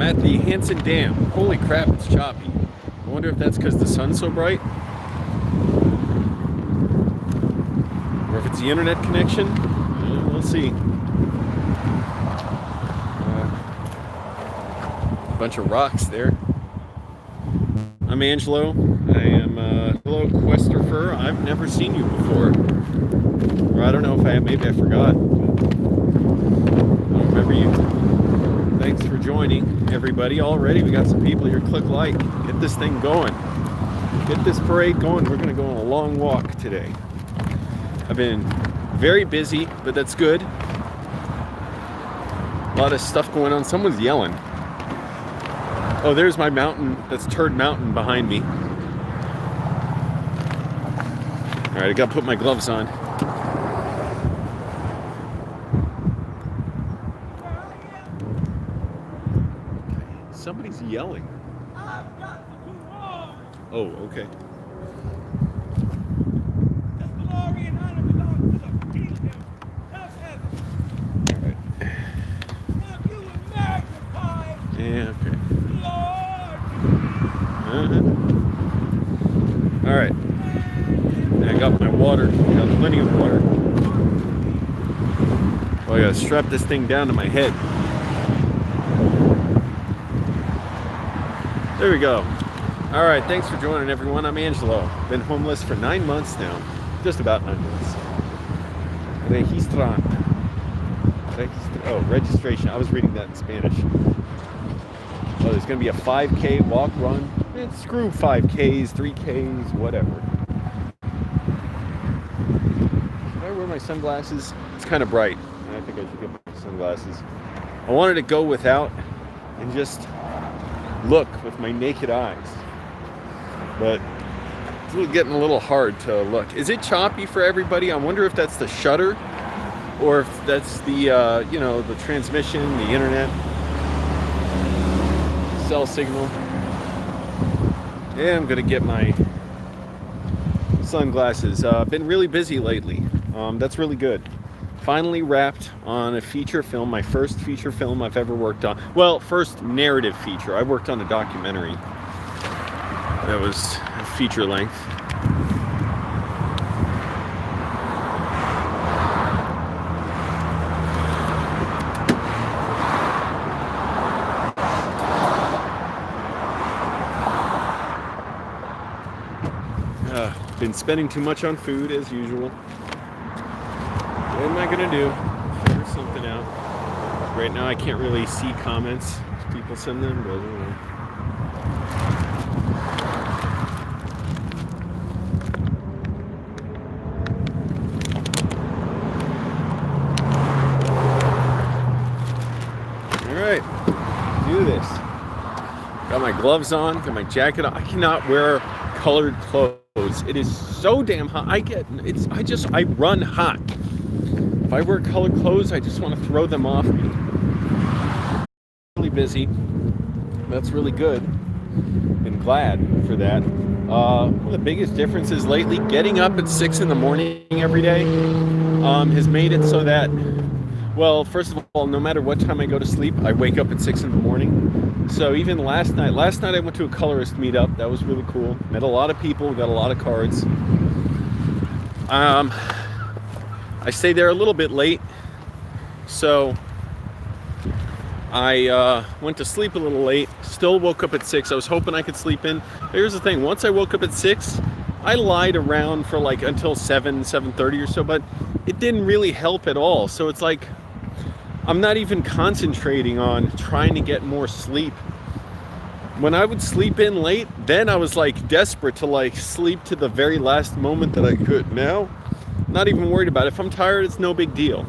at the Hansen Dam. Holy crap, it's choppy. I wonder if that's because the sun's so bright. Or if it's the internet connection. We'll see. A bunch of rocks there. I'm Angelo. I am a fellow Questorfer. I've never seen you before. Or I don't know if I have, maybe I forgot. I don't remember you. Thanks for joining, everybody. Already we got some people here. Click like. Get this thing going. Get this parade going. We're going to go on a long walk today. I've been very busy, but that's good. A lot of stuff going on. Someone's yelling. Oh, there's my mountain. That's Turd Mountain behind me. All right, I gotta put my gloves on. Somebody's yelling. Oh, okay. Yeah, okay. All right. I got my water. I got plenty of water. Well, I gotta strap this thing down to my head. There we go. All right, thanks for joining, everyone. I'm Angelo. Been homeless for 9 months now. Just about 9 months. Registration. I was reading that in Spanish. Oh, there's going to be a 5K walk, run. Screw 5Ks, 3Ks, whatever. Should I wear my sunglasses? It's kind of bright. I think I should get my sunglasses. I wanted to go without and just look with my naked eyes. But it's getting a little hard to look. Is it choppy for everybody? I wonder if that's the shutter or if that's the, the transmission, the internet. Cell signal. Yeah, I'm gonna get my sunglasses. Been really busy lately. That's really good. Finally wrapped on a feature film, my first feature film I've ever worked on. Well, first narrative feature. I worked on a documentary that was feature length. Been spending too much on food as usual. What am I gonna do? Figure something out. Right now I can't really see comments. People send them, but I don't know. Alright, do this. Got my gloves on, got my jacket on. I cannot wear colored clothes. It is so damn hot. I run hot. If I wear colored clothes, I just want to throw them off me. Really busy. That's really good. Been glad for that. One of the biggest differences lately, getting up at 6 in the morning every day has made it so that, well, first of all, no matter what time I go to sleep, I wake up at 6 in the morning. So even last night I went to a colorist meetup. That was really cool. Met a lot of people, got a lot of cards. I stayed there a little bit late, so I went to sleep a little late. Still woke up at 6. I was hoping I could sleep in. Here's the thing. Once I woke up at 6, I lied around for like until 7:30 or so, but it didn't really help at all. So it's like I'm not even concentrating on trying to get more sleep. When I would sleep in late, then I was like desperate to like sleep to the very last moment that I could. Now, not even worried about it. If I'm tired, it's no big deal.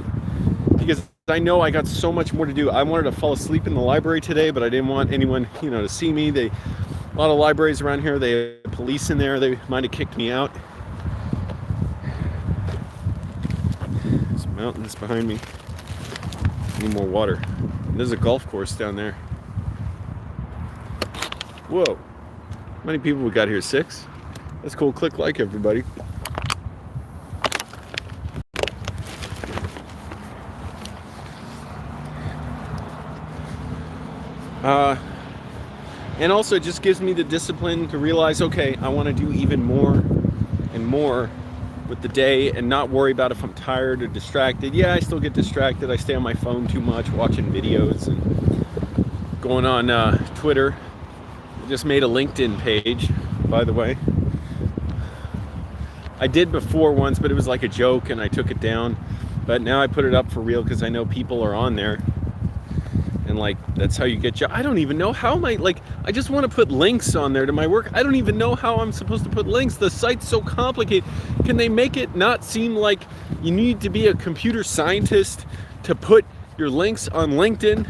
Because I know I got so much more to do. I wanted to fall asleep in the library today, but I didn't want anyone, to see me. A lot of libraries around here, they have police in there. They might have kicked me out. Some mountains behind me. Need more water. There's a golf course down there. Whoa. How many people we got here? 6? That's cool. Click like, everybody. And also it just gives me the discipline to realize, okay, I want to do even more and more with the day and not worry about if I'm tired or distracted. Yeah, I still get distracted. I stay on my phone too much, watching videos and going on Twitter. I just made a LinkedIn page, by the way. I did before once, but it was like a joke and I took it down. But now I put it up for real because I know people are on there. And like, that's how you get I don't even know how I just want to put links on there to my work. I don't even know how I'm supposed to put links. The site's so complicated. Can they make it not seem like you need to be a computer scientist to put your links on LinkedIn?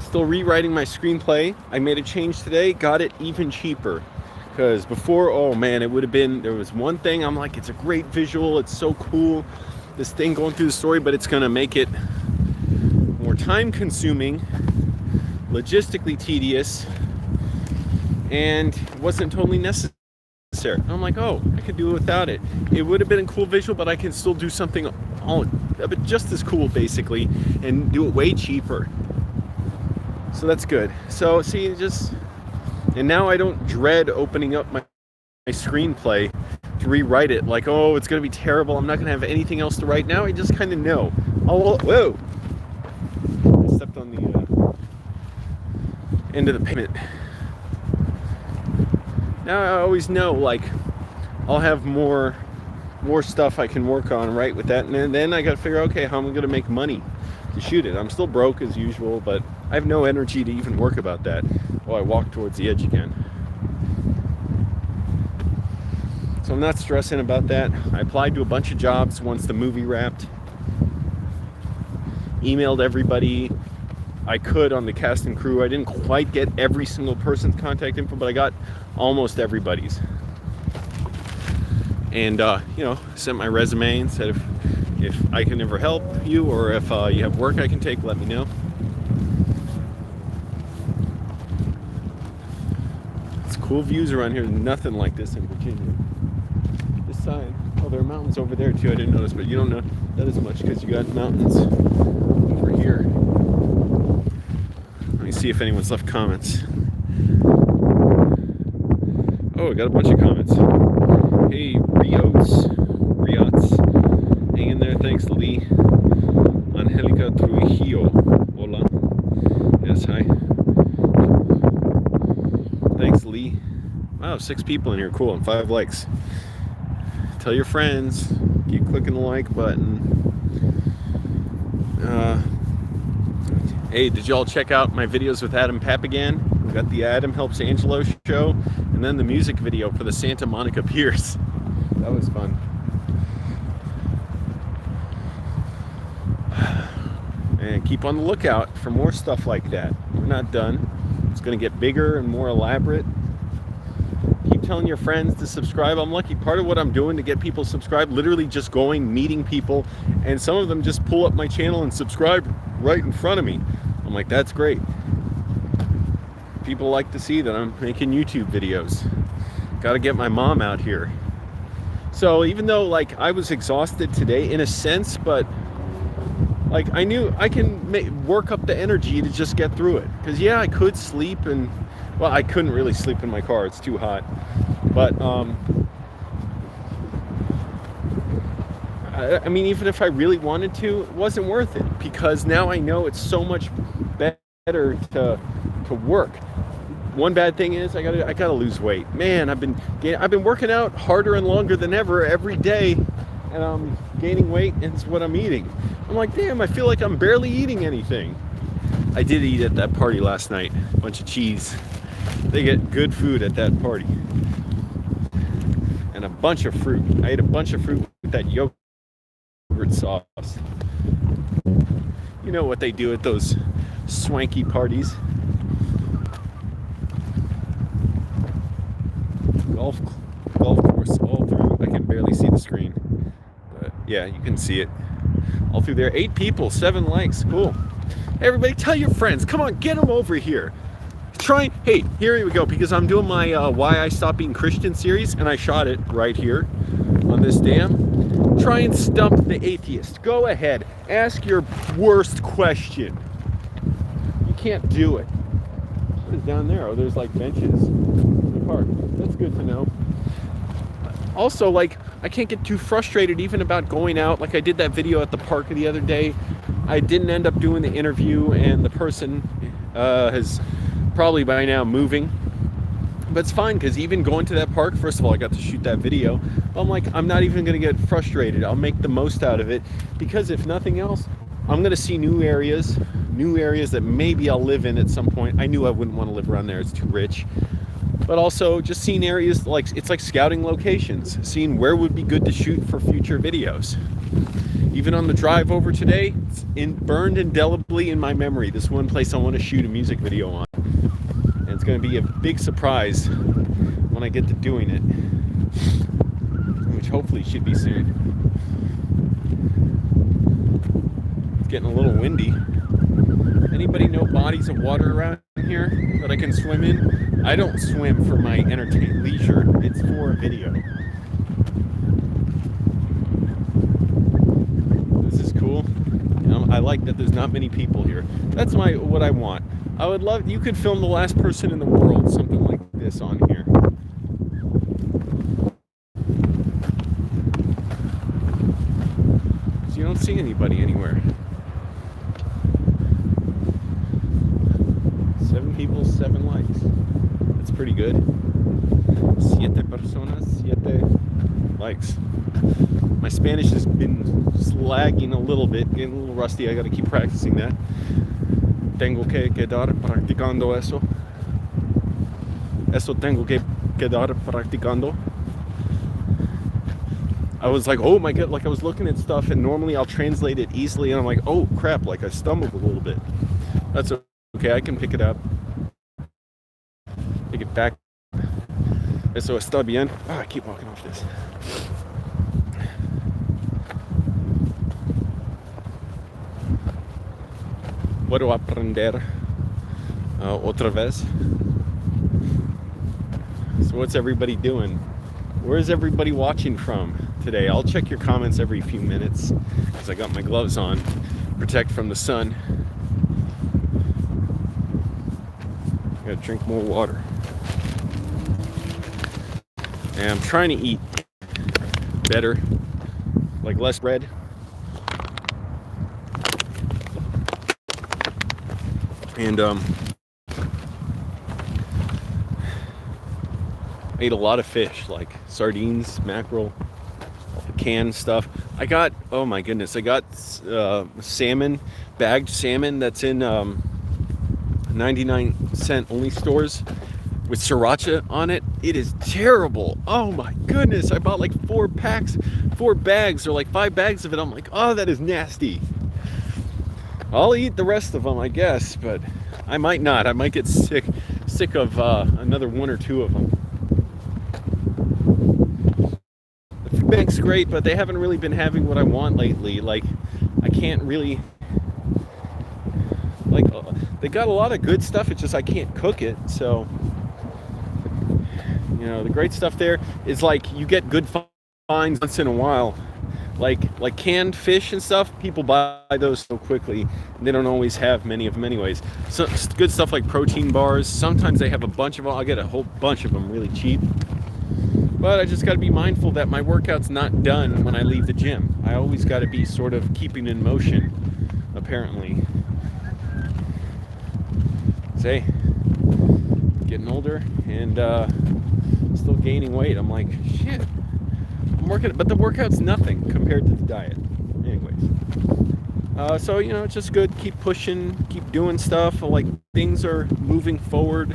Still rewriting my screenplay. I made a change today, got it even cheaper. Because before, oh man, it would have been, there was one thing, I'm like, it's a great visual, it's so cool, this thing going through the story, but it's going to make it more time consuming, logistically tedious, and it wasn't totally necessary. And I'm like, oh, I could do it without it. It would have been a cool visual, but I can still do something just as cool, basically, and do it way cheaper. So that's good. So see, and now I don't dread opening up my screenplay to rewrite it. Like, oh, it's going to be terrible. I'm not going to have anything else to write. Now I just kind of know. Oh, whoa. I stepped on the end of the pavement. Now I always know, like, I'll have more stuff I can work on, right, with that. And then I got to figure out, okay, how am I going to make money to shoot it? I'm still broke as usual, but I have no energy to even work about that while I walk towards the edge again. So I'm not stressing about that. I applied to a bunch of jobs once the movie wrapped. Emailed everybody I could on the cast and crew. I didn't quite get every single person's contact info, but I got almost everybody's. And, sent my resume and said if I can ever help you or if you have work I can take, let me know. It's cool views around here. Nothing like this in Virginia. This side. Oh, there are mountains over there too. I didn't notice, but you don't know that as much because you got mountains over here. Let me see if anyone's left comments. Oh, I got a bunch of comments. Hey, Riots. Hang in there. Thanks, Lee. Angelica Trujillo. Hola. Yes, hi. Thanks, Lee. Wow, 6 people in here. Cool, and 5 likes. Tell your friends. Keep clicking the like button. Hey, did y'all check out my videos with Adam Papagan? We got the Adam Helps Angelo show, and then the music video for the Santa Monica Piers. That was fun. And keep on the lookout for more stuff like that. We're not done. It's going to get bigger and more elaborate. Keep telling your friends to subscribe. I'm lucky. Part of what I'm doing to get people subscribed, literally just going, meeting people, and some of them just pull up my channel and subscribe right in front of me. I'm like, that's great. People like to see that I'm making YouTube videos. Got to get my mom out here. So even though, like, I was exhausted today in a sense, but like, I knew I can work up the energy to just get through it. Because yeah, I could sleep, and well, I couldn't really sleep in my car. It's too hot. But I mean, even if I really wanted to, it wasn't worth it, because now I know it's so much better to work. One bad thing is I gotta lose weight. Man, I've been working out harder and longer than ever every day, and I'm gaining weight, and it's what I'm eating. I'm like, damn, I feel like I'm barely eating anything. I did eat at that party last night. A bunch of cheese. They get good food at that party. And a bunch of fruit. I ate a bunch of fruit with that yogurt sauce. You know what they do at those swanky parties. Golf course all through. I can barely see the screen. But yeah, you can see it. All through there. 8 people, 7 likes. Cool. Hey, everybody, tell your friends. Come on, get them over here. Hey, here we go, because I'm doing my Why I Stopped Being Christian series, and I shot it right here on on this dam. Try and stump the atheist. Go ahead. Ask your worst question. You can't do it. What is down there? Oh, there's like benches in the park. That's good to know. Also, like, I can't get too frustrated even about going out. Like, I did that video at the park the other day. I didn't end up doing the interview, and the person has probably by now moving. But it's fine, because even going to that park, first of all, I got to shoot that video. I'm like, I'm not even going to get frustrated. I'll make the most out of it, because if nothing else, I'm going to see new areas that maybe I'll live in at some point. I knew I wouldn't want to live around there. It's too rich. But also just seeing areas, like, it's like scouting locations, seeing where would be good to shoot for future videos. Even on the drive over today, it's burned indelibly in my memory, this one place I want to shoot a music video on. And it's going to be a big surprise when I get to doing it, which hopefully should be soon. It's getting a little windy. Anybody know bodies of water around here that I can swim in? I don't swim for my leisure. It's for a video. This is cool. I like that there's not many people here. That's what I want. I would love, you could film the last person in the world, something like this on here. So you don't see anybody anywhere. 7 people, 7 likes. That's pretty good. 7 personas, 7 likes. My Spanish has been lagging a little bit, getting a little rusty. I gotta keep practicing that. Tengo que quedar practicando eso. Eso tengo que quedar practicando. I was like, oh my god, like I was looking at stuff and normally I'll translate it easily and I'm like, oh crap, like I stumbled a little bit. That's okay, I can pick it up. Take it back. Eso está bien. Oh, I keep walking off this. Puedo aprender otra vez. So what's everybody doing? Where's everybody watching from today? I'll check your comments every few minutes because I got my gloves on. Protect from the sun. I gotta drink more water. And I'm trying to eat better, like less bread. And I ate a lot of fish, like sardines, mackerel, canned stuff. I got, oh my goodness, I got salmon, bagged salmon that's in 99-cent only stores with sriracha on it. It is terrible. Oh my goodness, I bought like 4 bags or like 5 bags of it. I'm like, oh, that is nasty. I'll eat the rest of them, I guess, but I might not. I might get sick of another 1 or 2 of them. The food bank's great, but they haven't really been having what I want lately. Like, I can't really, like, they got a lot of good stuff. It's just I can't cook it. So, you know, the great stuff there is like you get good finds once in a while. Like canned fish and stuff, people buy those so quickly, and they don't always have many of them anyways. So good stuff like protein bars, sometimes they have a bunch of them. I'll get a whole bunch of them really cheap. But I just got to be mindful that my workout's not done when I leave the gym. I always got to be sort of keeping in motion, apparently. Say, getting older and still gaining weight. I'm like, shit. Working, but the workout's nothing compared to the diet. Anyways, so you know, it's just good. Keep pushing, keep doing stuff. Like things are moving forward.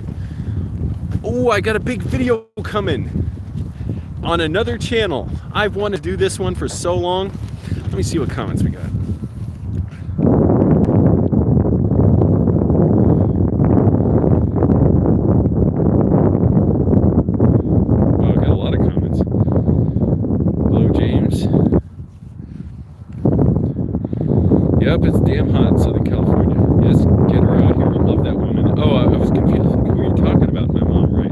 Oh, I got a big video coming on another channel. I've wanted to do this one for so long. Let me see what comments we got. Yep, it's damn hot in Southern California. Yes, get her out here. I love that woman. Oh, I was confused. Who were you talking about? My mom, right?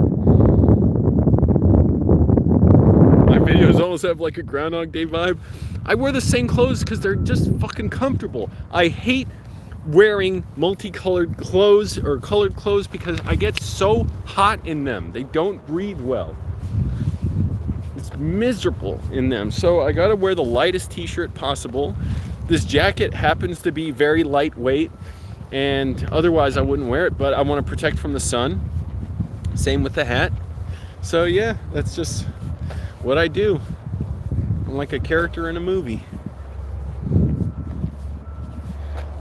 My video's almost have like a Groundhog Day vibe. I wear the same clothes because they're just fucking comfortable. I hate wearing multicolored clothes or colored clothes because I get so hot in them. They don't breathe well. It's miserable in them. So I gotta wear the lightest t-shirt possible. This jacket happens to be very lightweight, and otherwise I wouldn't wear it, but I want to protect from the sun. Same with the hat. So yeah, that's just what I do. I'm like a character in a movie.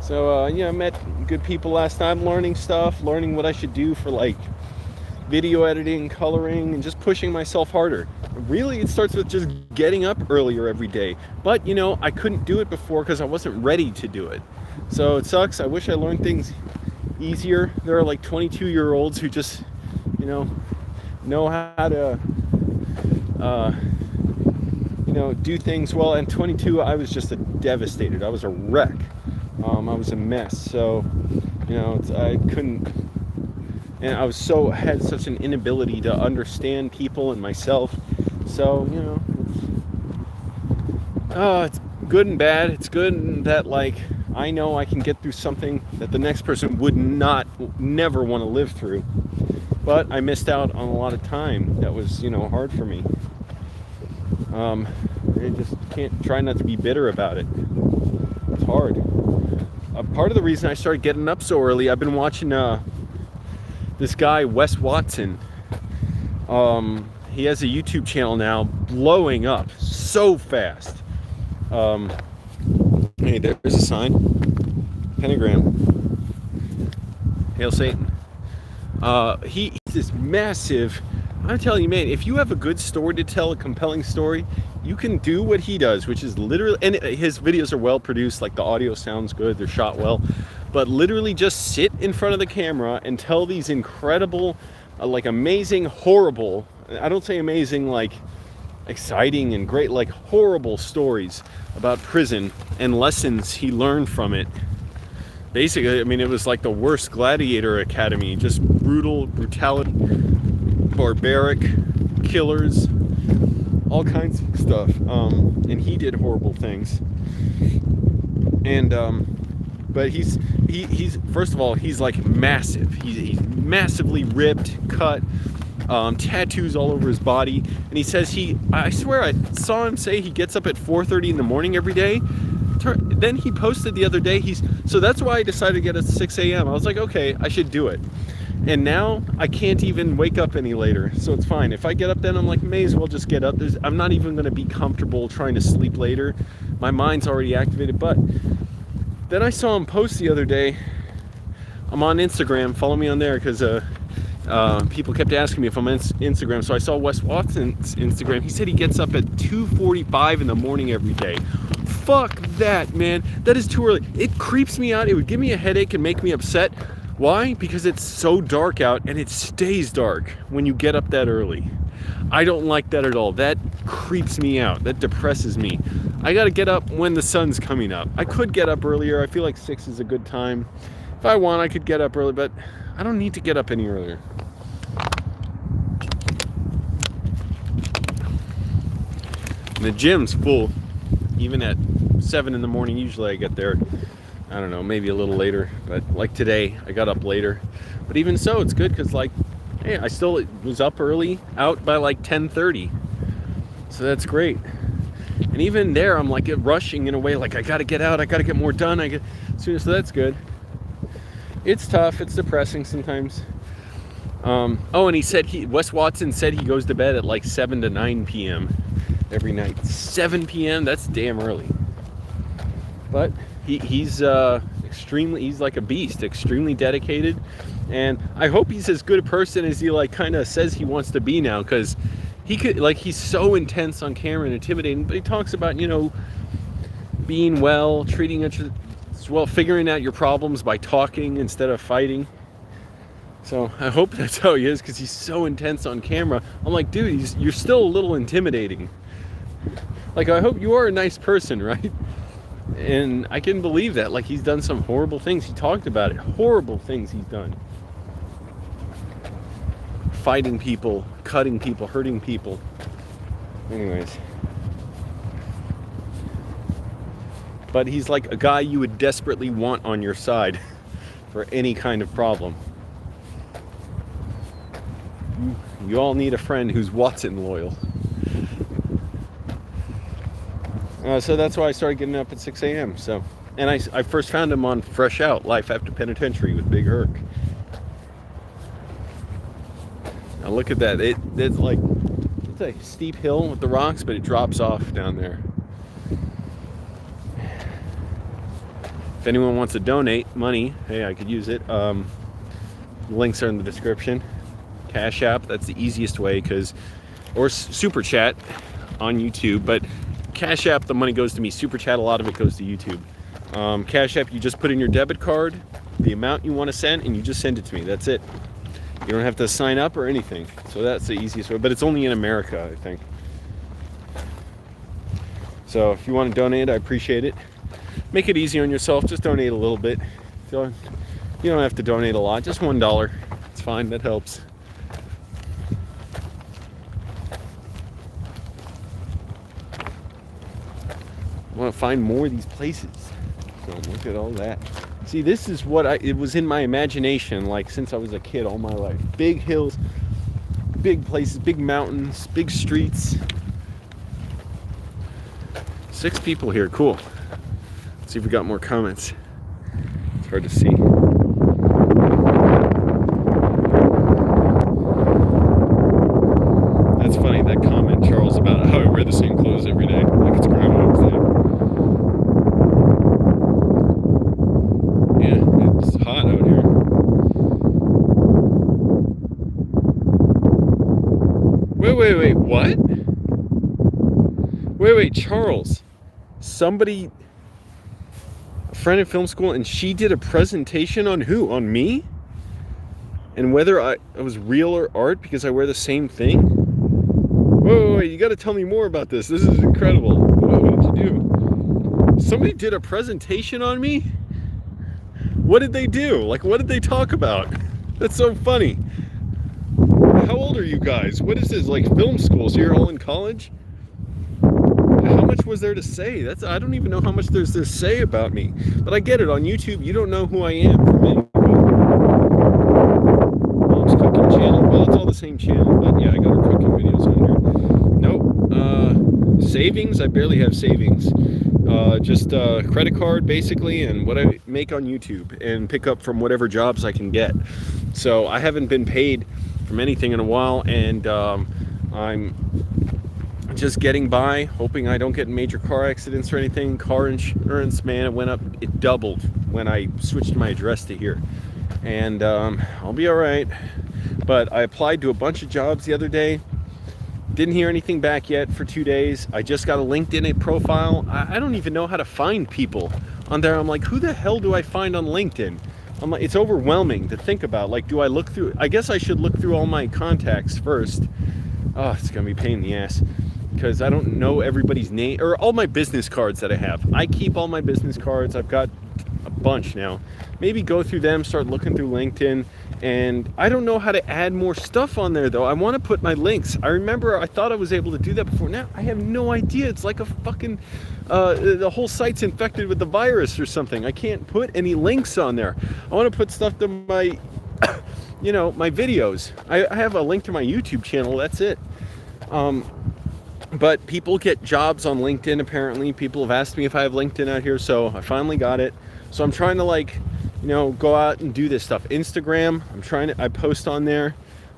So yeah, I met good people last time, learning stuff, learning what I should do for like video editing, coloring, and just pushing myself harder. Really, it starts with just getting up earlier every day. But you know, I couldn't do it before because I wasn't ready to do it. So it sucks. I wish I learned things easier. There are like 22-year-olds who just, you know how to do things well. And 22, I was just devastated. I was a wreck. I was a mess. So, I couldn't, and I had such an inability to understand people and myself. So, it's good and bad. It's good that like I know I can get through something that the next person would never want to live through. But I missed out on a lot of time that was, hard for me. I just can't try not to be bitter about it. It's hard. Part of the reason I started getting up so early, I've been watching this guy, Wes Watson. He has a YouTube channel now, blowing up so fast. Hey, there's a sign. Pentagram. Hail Satan. He's this massive. I'm telling you, man, if you have a good story to tell, a compelling story, you can do what he does, which is literally, and his videos are well produced, like the audio sounds good, they're shot well, but literally just sit in front of the camera and tell these incredible, like amazing, horrible, I don't say amazing like exciting and great, like horrible stories about prison and lessons he learned from it. Basically, I mean, it was like the worst gladiator academy, just brutality, barbaric, killers, all kinds of stuff. And he did horrible things. And but he's first of all, he's like massive. He's massively ripped, cut, tattoos all over his body. And he says I swear I saw him say he gets up at 4:30 in the morning every day. Then he posted the other day, so that's why I decided to get at 6 a.m. I was like, okay, I should do it. And now I can't even wake up any later, so it's fine. If I get up then, I'm like, may as well just get up. I'm not even going to be comfortable trying to sleep later. My mind's already activated. But then I saw him post the other day. I'm on Instagram. Follow me on there because people kept asking me if I'm on Instagram. So I saw Wes Watson's Instagram. He said he gets up at 2:45 in the morning every day. Fuck that, man. That is too early. It creeps me out. It would give me a headache and make me upset. Why? Because it's so dark out and it stays dark when you get up that early. I don't like that at all. That creeps me out. That depresses me. I gotta get up when the sun's coming up. I could get up earlier. I feel like 6 is a good time. If I want, I could get up early, but I don't need to get up any earlier. And the gym's full. Even at 7 in the morning, usually I get there, I don't know, maybe a little later. But like today, I got up later. But even so, it's good because like, hey, I still was up early, out by like 10:30. So that's great. And even there, I'm like rushing in a way, like I got to get out, I got to get more done. So that's good. It's tough, it's depressing sometimes. Oh, and he said Wes Watson said he goes to bed at like 7 to 9 p.m. every night. 7 p.m. That's damn early. But he's like a beast, extremely dedicated, and I hope he's as good a person as he like kind of says he wants to be now, because he's so intense on camera and intimidating, but he talks about being well, treating it well, figuring out your problems by talking instead of fighting. So I hope that's how he is, because he's so intense on camera. I'm like, dude, you're still a little intimidating. Like, I hope you are a nice person, right? And I can believe that. Like, he's done some horrible things. He talked about it. Horrible things he's done. Fighting people, cutting people, hurting people. Anyways, but he's like a guy you would desperately want on your side for any kind of problem. You all need a friend who's Watson loyal. So that's why I started getting up at 6 a.m. So, and I first found him on Fresh Out, Life After Penitentiary with Big Herc. Now look at that. It's like, it's a steep hill with the rocks, but it drops off down there. If anyone wants to donate money, hey, I could use it. Links are in the description. Cash App, that's the easiest way, or Super Chat on YouTube, but Cash App, the money goes to me. Super Chat, a lot of it goes to YouTube. Cash App, you just put in your debit card, the amount you want to send, and you just send it to me. That's it. You don't have to sign up or anything. So that's the easiest way, but it's only in America, I think. So if you want to donate, I appreciate it. Make it easy on yourself. Just donate a little bit. You don't have to donate a lot. Just $1. It's fine. That helps. I want to find more of these places. So look at all that. See, this is what it was in my imagination, like since I was a kid all my life. Big hills, big places, big mountains, big streets. 6 people here, cool. Let's see if we got more comments. It's hard to see. That's funny, that comment, Charles, about how I wear the same clothes every day. Like it's Groundhog's Day. It's hot out here. Wait, what? Wait, Charles. Somebody, a friend in film school, and she did a presentation on who? On me? And whether I was real or art because I wear the same thing? Wait, you gotta tell me more about this. This is incredible. What did you do? Somebody did a presentation on me? What did they do? Like, what did they talk about? That's so funny. How old are you guys? What is this, like film school? So you're all in college? How much was there to say? I don't even know how much there's to say about me. But I get it. On YouTube, you don't know who I am from anybody. Mom's cooking channel. Well, it's all the same channel, but yeah, I got her cooking videos on here. Nope. Savings, I barely have savings. Just credit card basically, and what I make on YouTube and pick up from whatever jobs I can get. So I haven't been paid from anything in a while, and I'm just getting by, hoping I don't get in major car accidents or anything. Car insurance, man, it went up, it doubled when I switched my address to here, and I'll be all right. But I applied to a bunch of jobs the other day. Didn't hear anything back yet for 2 days. I just got a LinkedIn profile. I don't even know how to find people on there. I'm like, who the hell do I find on LinkedIn? I'm like, it's overwhelming to think about. Like, do I look through? I guess I should look through all my contacts first. Oh, it's gonna be a pain in the ass because I don't know everybody's name or all my business cards that I have. I keep all my business cards. I've got a bunch now. Maybe go through them, start looking through LinkedIn. And I don't know how to add more stuff on there though. I want to put my links. I remember I thought I was able to do that before. Now I have no idea. It's like a fucking, the whole site's infected with the virus or something. I can't put any links on there. I want to put stuff to my, my videos. I have a link to my YouTube channel. That's it. But people get jobs on LinkedIn apparently. People have asked me if I have LinkedIn out here. So I finally got it. So I'm trying to go out and do this stuff. Instagram, I post on there.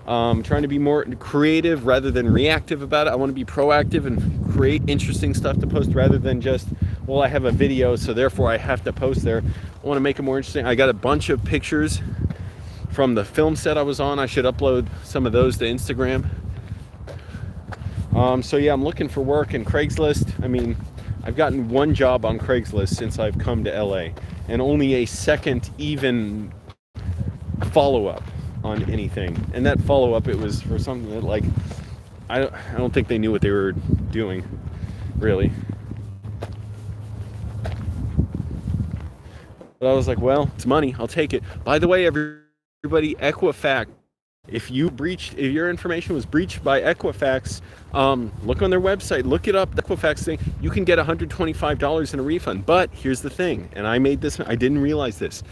Trying to be more creative rather than reactive about it. I want to be proactive and create interesting stuff to post rather than just, well, I have a video, so therefore I have to post there. I want to make it more interesting. I got a bunch of pictures from the film set I was on. I should upload some of those to Instagram. So yeah, I'm looking for work in Craigslist. I mean, I've gotten one job on Craigslist since I've come to LA, and only a second even follow-up on anything. And that follow-up, it was for something that I don't think they knew what they were doing, really. But I was like, well, it's money, I'll take it. By the way, everybody, Equifax If your information was breached by Equifax, look on their website, look it up, the Equifax thing, you can get $125 in a refund. But here's the thing, and I didn't realize this.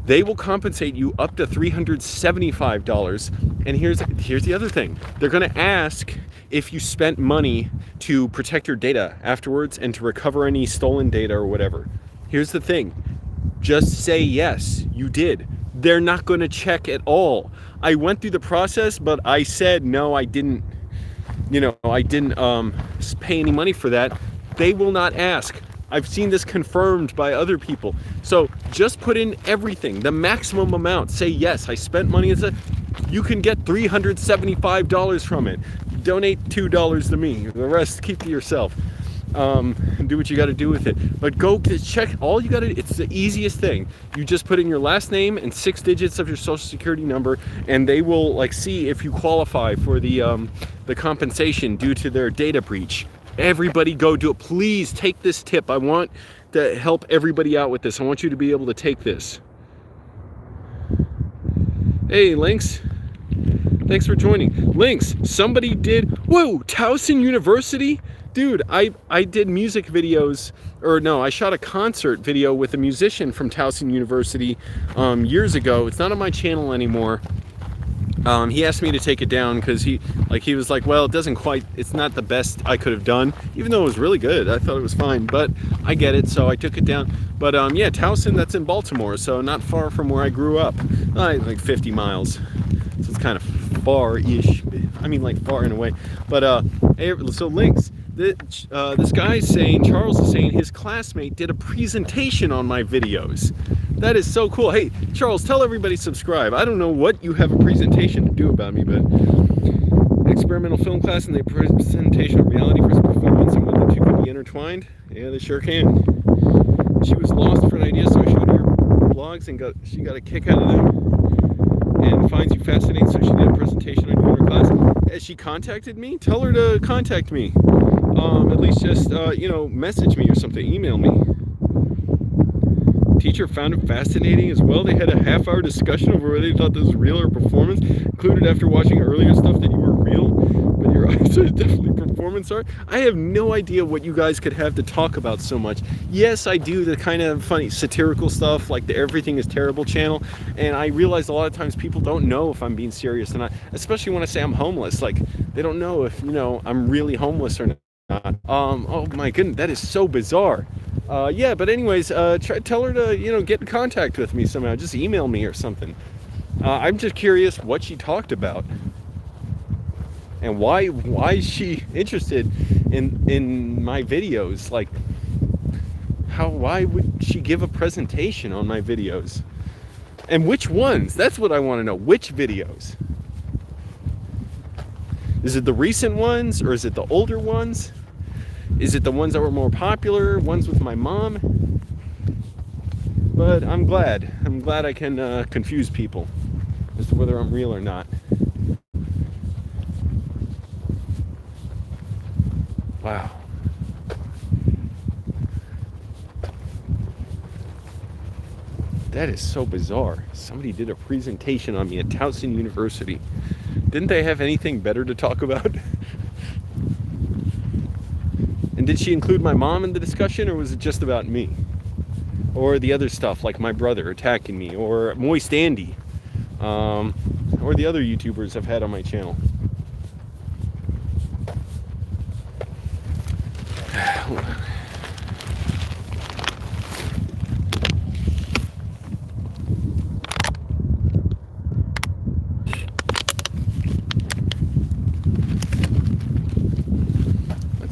They will compensate you up to $375. And here's the other thing. They're going to ask if you spent money to protect your data afterwards and to recover any stolen data or whatever. Here's the thing. Just say yes, you did. They're not going to check at all. I went through the process, but I said no, I didn't pay any money for that. They will not ask. I've seen this confirmed by other people. So just put in everything, the maximum amount. Say yes, I spent money. You can get $375 from it. Donate $2 to me. The rest keep to yourself. Do what you got to do with it. But go check. All you got to. It's the easiest thing. You just put in your last name and 6 digits of your social security number, and they will see if you qualify for the compensation due to their data breach. Everybody go do it. Please take this tip. I want to help everybody out with this. I want you to be able to take this. Hey, Lynx. Thanks for joining. Lynx, somebody did. Whoa, Towson University? Dude, I did music videos, I shot a concert video with a musician from Towson University years ago. It's not on my channel anymore. He asked me to take it down because he was like, well, it's not the best I could have done, even though it was really good. I thought it was fine, but I get it, so I took it down. But yeah, Towson, that's in Baltimore, so not far from where I grew up, like 50 miles. So it's kind of far-ish. I mean, like far in a way. But so Lynx. This guy Charles is saying his classmate did a presentation on my videos. That is so cool. Hey, Charles, tell everybody subscribe. I don't know what you have a presentation to do about me, but experimental film class and the presentation of reality for his performance and whether the two can be intertwined. Yeah, they sure can. She was lost for an idea, so I showed her blogs and she got a kick out of them and finds you fascinating, so she did a presentation on you in her class. Has she contacted me? Tell her to contact me. At least just, message me or something, email me. Teacher found it fascinating as well. They had a half-hour discussion over whether they thought this was real or performance, included after watching earlier stuff that you were real, but your eyes are definitely performance art. I have no idea what you guys could have to talk about so much. Yes, I do the kind of funny satirical stuff, like the Everything is Terrible channel, and I realize a lot of times people don't know if I'm being serious or not, especially when I say I'm homeless. Like, they don't know if, I'm really homeless or not. Oh my goodness, that is so bizarre. Yeah, but anyways, tell her to, get in contact with me somehow. Just email me or something. I'm just curious what she talked about. And why is she interested in my videos? Like, why would she give a presentation on my videos? And which ones? That's what I want to know. Which videos? Is it the recent ones, or is it the older ones? Is it the ones that were more popular, ones with my mom? But I'm glad I can confuse people as to whether I'm real or not. Wow. That is so bizarre. Somebody did a presentation on me at Towson University. Didn't they have anything better to talk about? And did she include my mom in the discussion, or was it just about me? Or the other stuff, like my brother attacking me, or Moist Andy, or the other YouTubers I've had on my channel?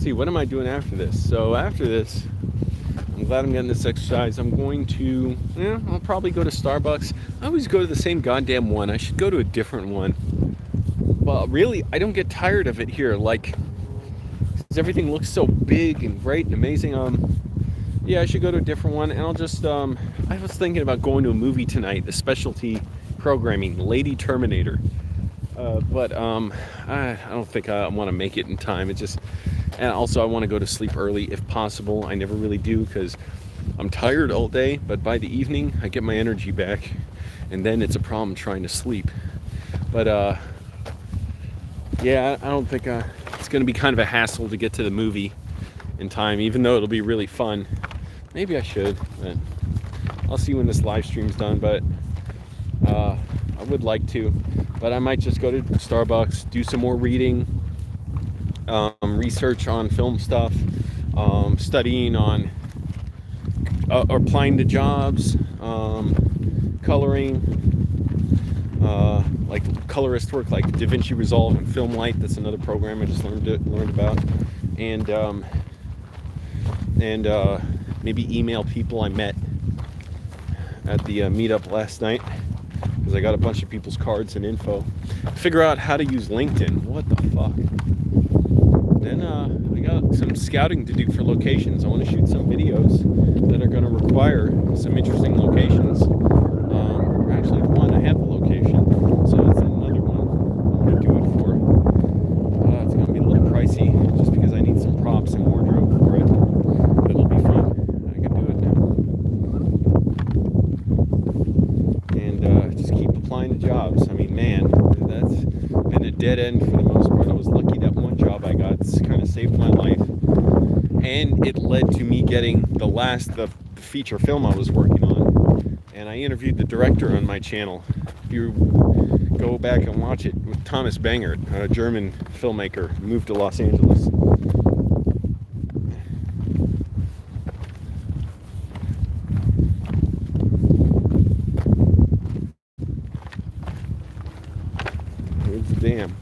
What am I doing after this? So after this, I'm glad I'm getting this exercise. I'm going to, I'll probably go to Starbucks. I always go to the same goddamn one. I should go to a different one. Well, really, I don't get tired of it here. Like, everything looks so big and great and amazing. Yeah, I should go to a different one. And I'll just, I was thinking about going to a movie tonight, the specialty programming, Lady Terminator. But I don't think I want to make it in time. And also I want to go to sleep early if possible. I never really do because I'm tired all day, but by the evening I get my energy back, and then it's a problem trying to sleep. But yeah, I don't think it's going to be kind of a hassle to get to the movie in time, even though it'll be really fun. Maybe I should, but I'll see when this live stream's done. But I would like to, but I might just go to Starbucks, do some more reading, research on film stuff, studying on applying to jobs, coloring, like colorist work, like DaVinci Resolve and Film Light. That's another program I just learned about, and maybe email people I met at the meetup last night, because I got a bunch of people's cards and info. Figure out how to use LinkedIn. What the fuck? Then I got some scouting to do for locations. I want to shoot some videos that are going to require some interesting locations. Actually, one, I have the location, so that's another one I'm going to do it for. It's going to be a little pricey, just because I need some props and wardrobe for it. But it'll be fun. I can do it now. And just keep applying to jobs. I mean, man, that's been a dead end for the most part. I was lucky that one job I got kind of saved my life, and it led to me getting the feature film I was working on. And I interviewed the director on my channel. If you go back and watch it, with Thomas Bangert, a German filmmaker, moved to Los Angeles. Here's the dam.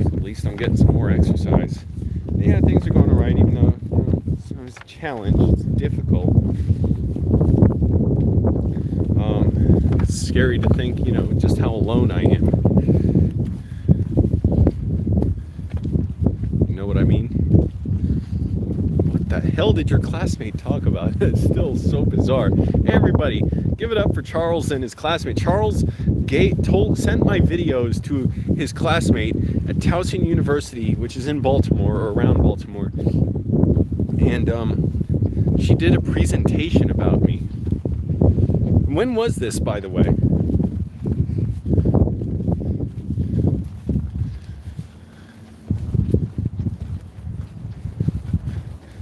At least I'm getting some more exercise. Yeah, things are going alright, even though it's a challenge. It's difficult. It's scary to think, just how alone I am. You know what I mean? What the hell did your classmate talk about? It's still so bizarre. Hey, everybody, give it up for Charles and his classmate. Charles sent my videos to his classmate at Towson University, which is in Baltimore, or around Baltimore, and she did a presentation about me. When was this, by the way?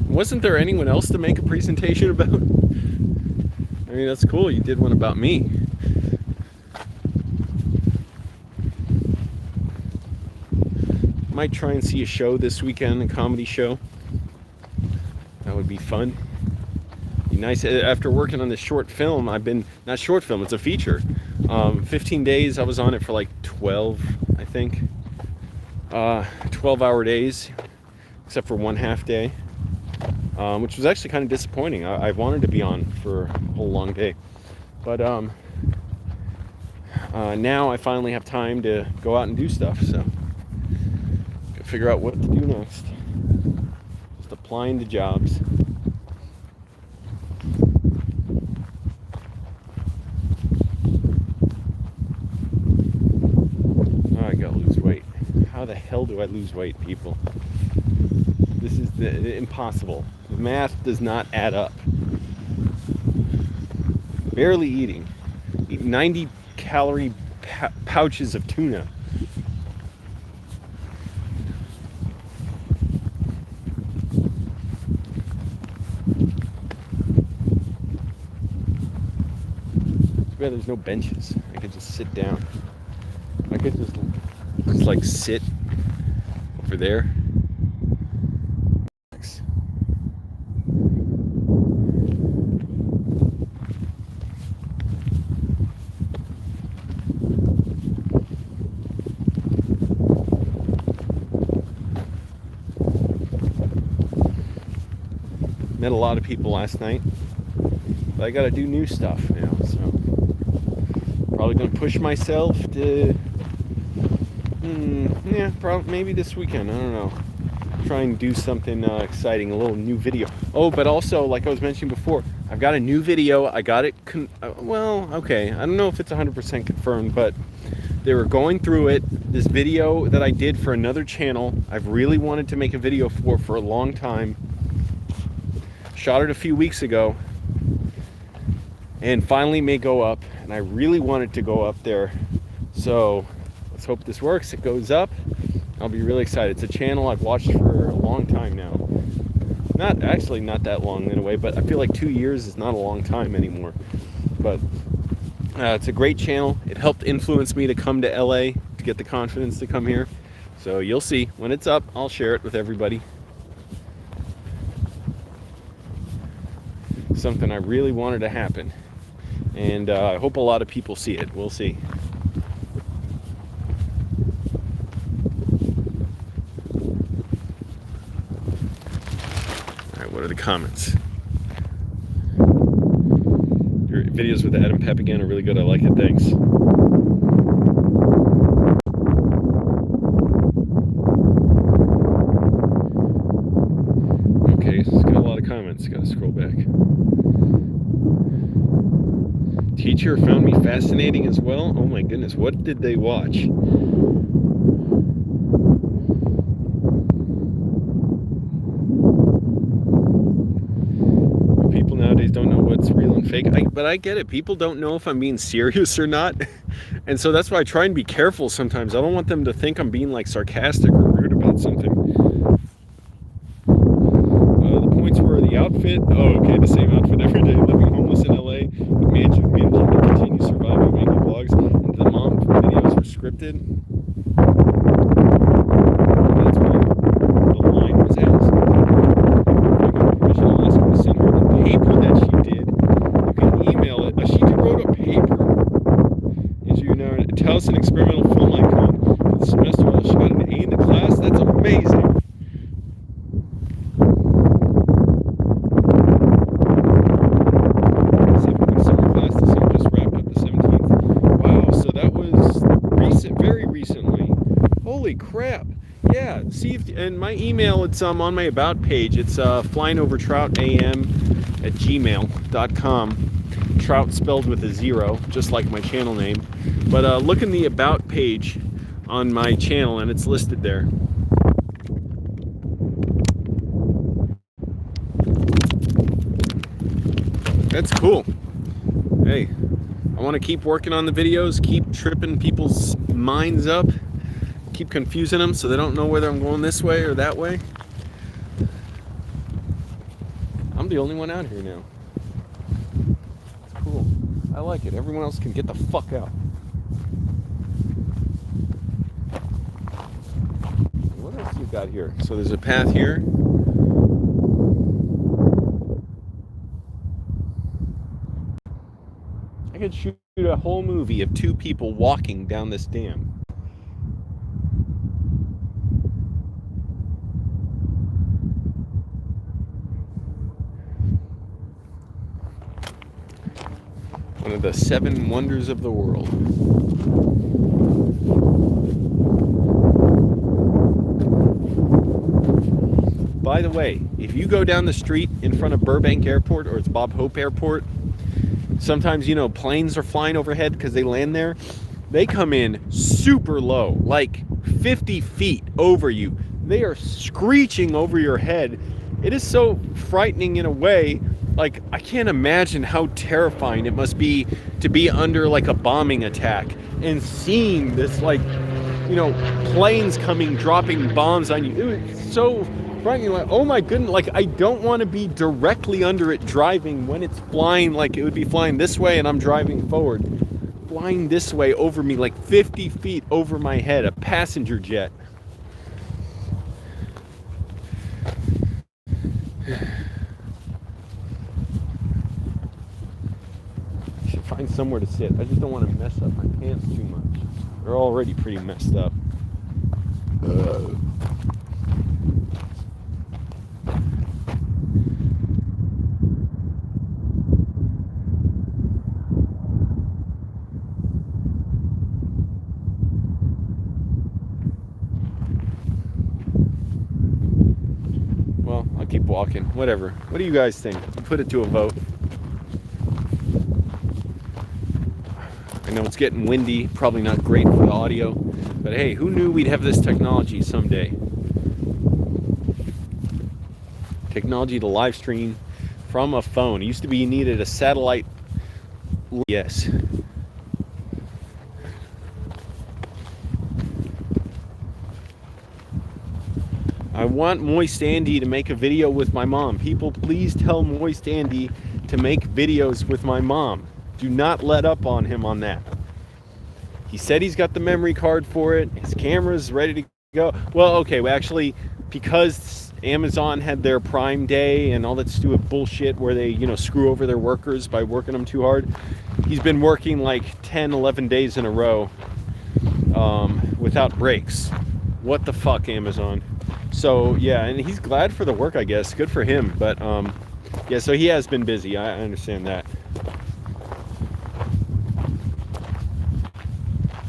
Wasn't there anyone else to make a presentation about? I mean, that's cool, you did one about me. Might try and see a show this weekend, a comedy show. That would be fun. Be nice. After working on this short film, not short film, it's a feature. 15 days, I was on it for like 12, I think. 12-hour days, except for one half day, which was actually kind of disappointing. I wanted to be on for a whole long day. But now I finally have time to go out and do stuff, so figure out what to do next. Just applying to jobs. Oh, I gotta lose weight. How the hell do I lose weight, people? This is impossible. The math does not add up. Barely eating. Eat 90 calorie pouches of tuna. There's no benches. I could just sit down. I could just like sit over there. Met a lot of people last night, but I gotta do new stuff now, so probably gonna push myself to probably maybe this weekend, I don't know, try and do something exciting, a little new video. Oh, but also, like I was mentioning before, I've got a new video. I got it well, okay, I don't know if it's 100% confirmed, but they were going through it. This video that I did for another channel, I've really wanted to make a video for a long time. Shot it a few weeks ago, and finally may go up, and I really want it to go up there. So let's hope this works. It goes up. I'll be really excited. It's a channel I've watched for a long time now. Not that long in a way, but I feel like 2 years is not a long time anymore. But it's a great channel. It helped influence me to come to LA, to get the confidence to come here. So you'll see when it's up, I'll share it with everybody. Something I really wanted to happen, and I hope a lot of people see it. We'll see. All right, what are the comments? Your videos with Adam Pep again are really good. I like it. Thanks. Okay, it's got a lot of comments. Got to scroll back. Teacher found me fascinating as well. Oh my goodness, what did they watch? People nowadays don't know what's real and fake. But I get it. People don't know if I'm being serious or not. And so that's why I try and be careful sometimes. I don't want them to think I'm being like sarcastic or rude about something. The points were the outfit. Oh, okay, the same outfit every day. Living homeless in LA, but managing to continue surviving, making vlogs. And the mom videos were scripted. And that's why the line was asked. If I got permission, I'll ask her to send her the paper that she did. You can email it. She wrote a paper. And you know, tell us an experimental film icon for the semester. She got an A in the class. That's amazing. Holy crap. Yeah, see if, and my email, it's on my about page. It's flyingovertroutam@gmail.com. Trout spelled with a 0, just like my channel name. But look in the about page on my channel and it's listed there. That's cool. Hey, I want to keep working on the videos, keep tripping people's minds up. Keep confusing them so they don't know whether I'm going this way or that way. I'm the only one out here now. It's cool. I like it. Everyone else can get the fuck out. What else you got here? So there's a path here. I could shoot a whole movie of 2 people walking down this dam. One of the 7 wonders of the world. By the way, if you go down the street in front of Burbank Airport, or it's Bob Hope Airport, sometimes, you know, planes are flying overhead because they land there. They come in super low, like 50 feet over you. They are screeching over your head. It is so frightening in a way. Like, I can't imagine how terrifying it must be to be under like a bombing attack and seeing this, like, you know, planes coming, dropping bombs on you. It was so frightening. Like, oh my goodness, like, I don't want to be directly under it driving when it's flying. Like, it would be flying this way and I'm driving forward, flying this way over me, like 50 feet over my head, a passenger jet. Find somewhere to sit. I just don't want to mess up my pants too much. They're already pretty messed up. Well, I'll keep walking. Whatever. What do you guys think? I'll put it to a vote. I know it's getting windy, probably not great for the audio, but hey, who knew we'd have this technology someday? Technology to live stream from a phone. It used to be you needed a satellite Yes. I want Moist Andy to make a video with my mom. People, please tell Moist Andy to make videos with my mom. Do not let up on him on that. He said he's got the memory card for it. His camera's ready to go. Well, okay, well, actually, because Amazon had their Prime Day and all that stupid bullshit where they, screw over their workers by working them too hard, he's been working like 10, 11 days in a row without breaks. What the fuck, Amazon? So, yeah, and he's glad for the work, I guess. Good for him. But, yeah, so he has been busy. I understand that.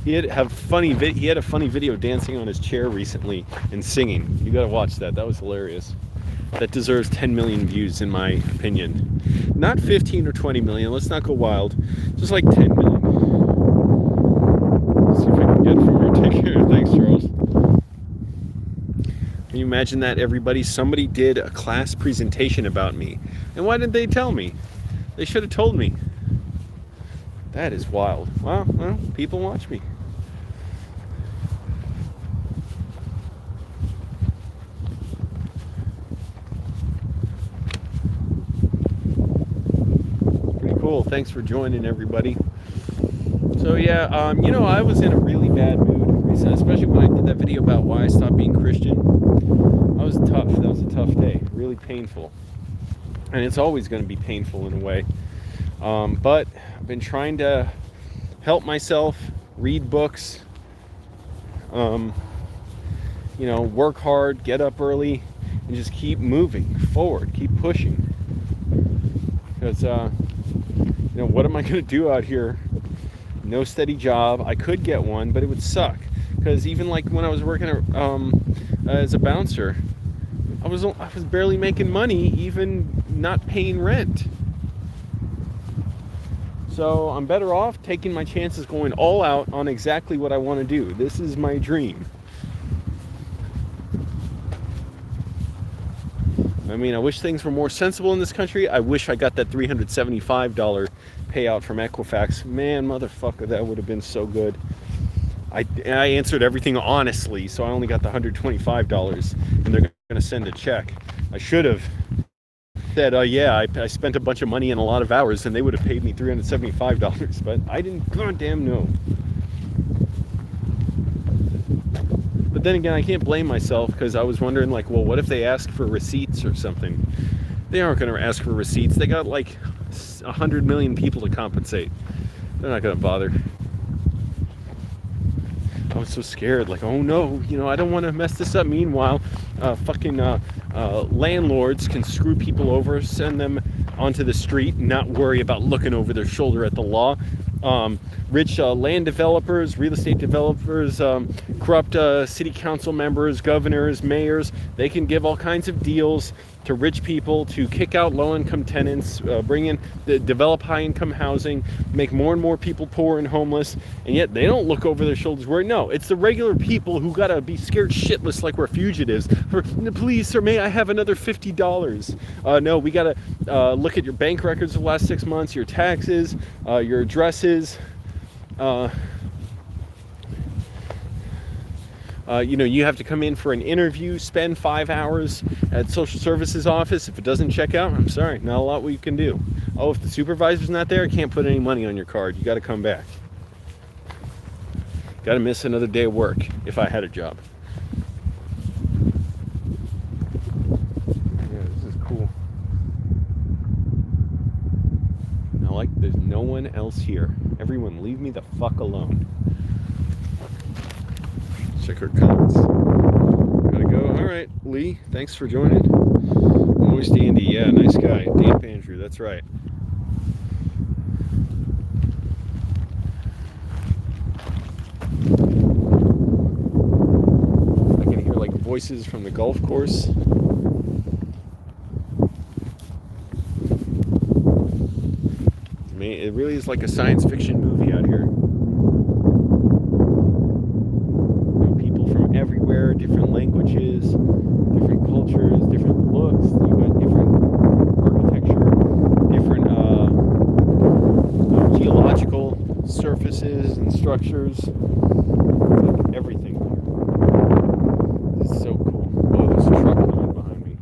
He had a funny video dancing on his chair recently and singing. You gotta watch that. That was hilarious. That deserves 10 million views, in my opinion. Not 15 or 20 million. Let's not go wild. Just like 10 million. Let's see if I can get from your ticket. Thanks, Charles. Can you imagine that, everybody? Somebody did a class presentation about me. And why didn't they tell me? They should have told me. That is wild. Well, people watch me. Pretty cool. Thanks for joining, everybody. So yeah, I was in a really bad mood recently, especially when I did that video about why I stopped being Christian. That was tough. That was a tough day. Really painful. And it's always going to be painful in a way. But I've been trying to help myself, read books, work hard, get up early, and just keep moving forward, keep pushing. Because, what am I going to do out here? No steady job. I could get one, but it would suck. Because even like when I was working as a bouncer, I was barely making money, even not paying rent. So I'm better off taking my chances, going all out on exactly what I want to do. This is my dream. I mean, I wish things were more sensible in this country. I wish I got that $375 payout from Equifax. Man, motherfucker, that would have been so good. I answered everything honestly, so I only got the $125, and they're going to send a check. I should have said, I spent a bunch of money and a lot of hours, and they would have paid me $375, but I didn't goddamn know. But then again, I can't blame myself, because I was wondering, what if they ask for receipts or something? They aren't going to ask for receipts. They got 100 million people to compensate. They're not going to bother. I was so scared, oh no, I don't want to mess this up. Meanwhile, landlords can screw people over, send them onto the street, and not worry about looking over their shoulder at the law. Rich land developers, real estate developers, corrupt city council members, governors, mayors, they can give all kinds of deals to rich people to kick out low-income tenants, develop high-income housing, make more and more people poor and homeless, and yet they don't look over their shoulders. No, it's the regular people who gotta be scared shitless like we're fugitives. Please, sir, may I have another $50? No, we gotta look at your bank records for the last 6 months, your taxes, your addresses. You have to come in for an interview, spend 5 hours at social services office. If it doesn't check out, I'm sorry, not a lot we can do. Oh, if the supervisor's not there, I can't put any money on your card. You got to come back. Got to miss another day of work if I had a job. Yeah, this is cool. There's no one else here. Everyone, leave me the fuck alone. Check her comments. Gotta go. All right, Lee, thanks for joining. Moist Andy, yeah, nice guy. Damp Andrew, that's right. I can hear voices from the golf course. It really is like a science fiction movie out here. People from everywhere, different languages, different cultures, different looks. You got different architecture, different geological surfaces and structures, like everything. This is so cool. Oh, there's a truck coming behind me.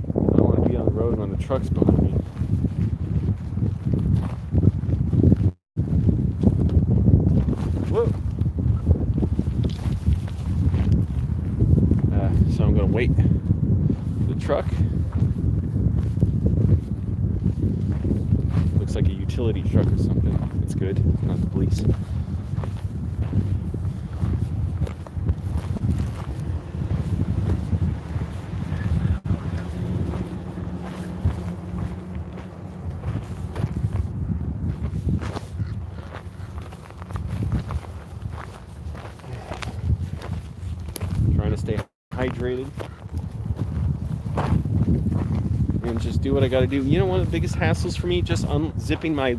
I don't want to be on the road when the truck's behind me. Whoa. So I'm going to wait for the truck. Looks like a utility truck or something. It's good. It's not the police. Trying to stay hydrated and just do what I got to do. You know, one of the biggest hassles for me, just unzipping my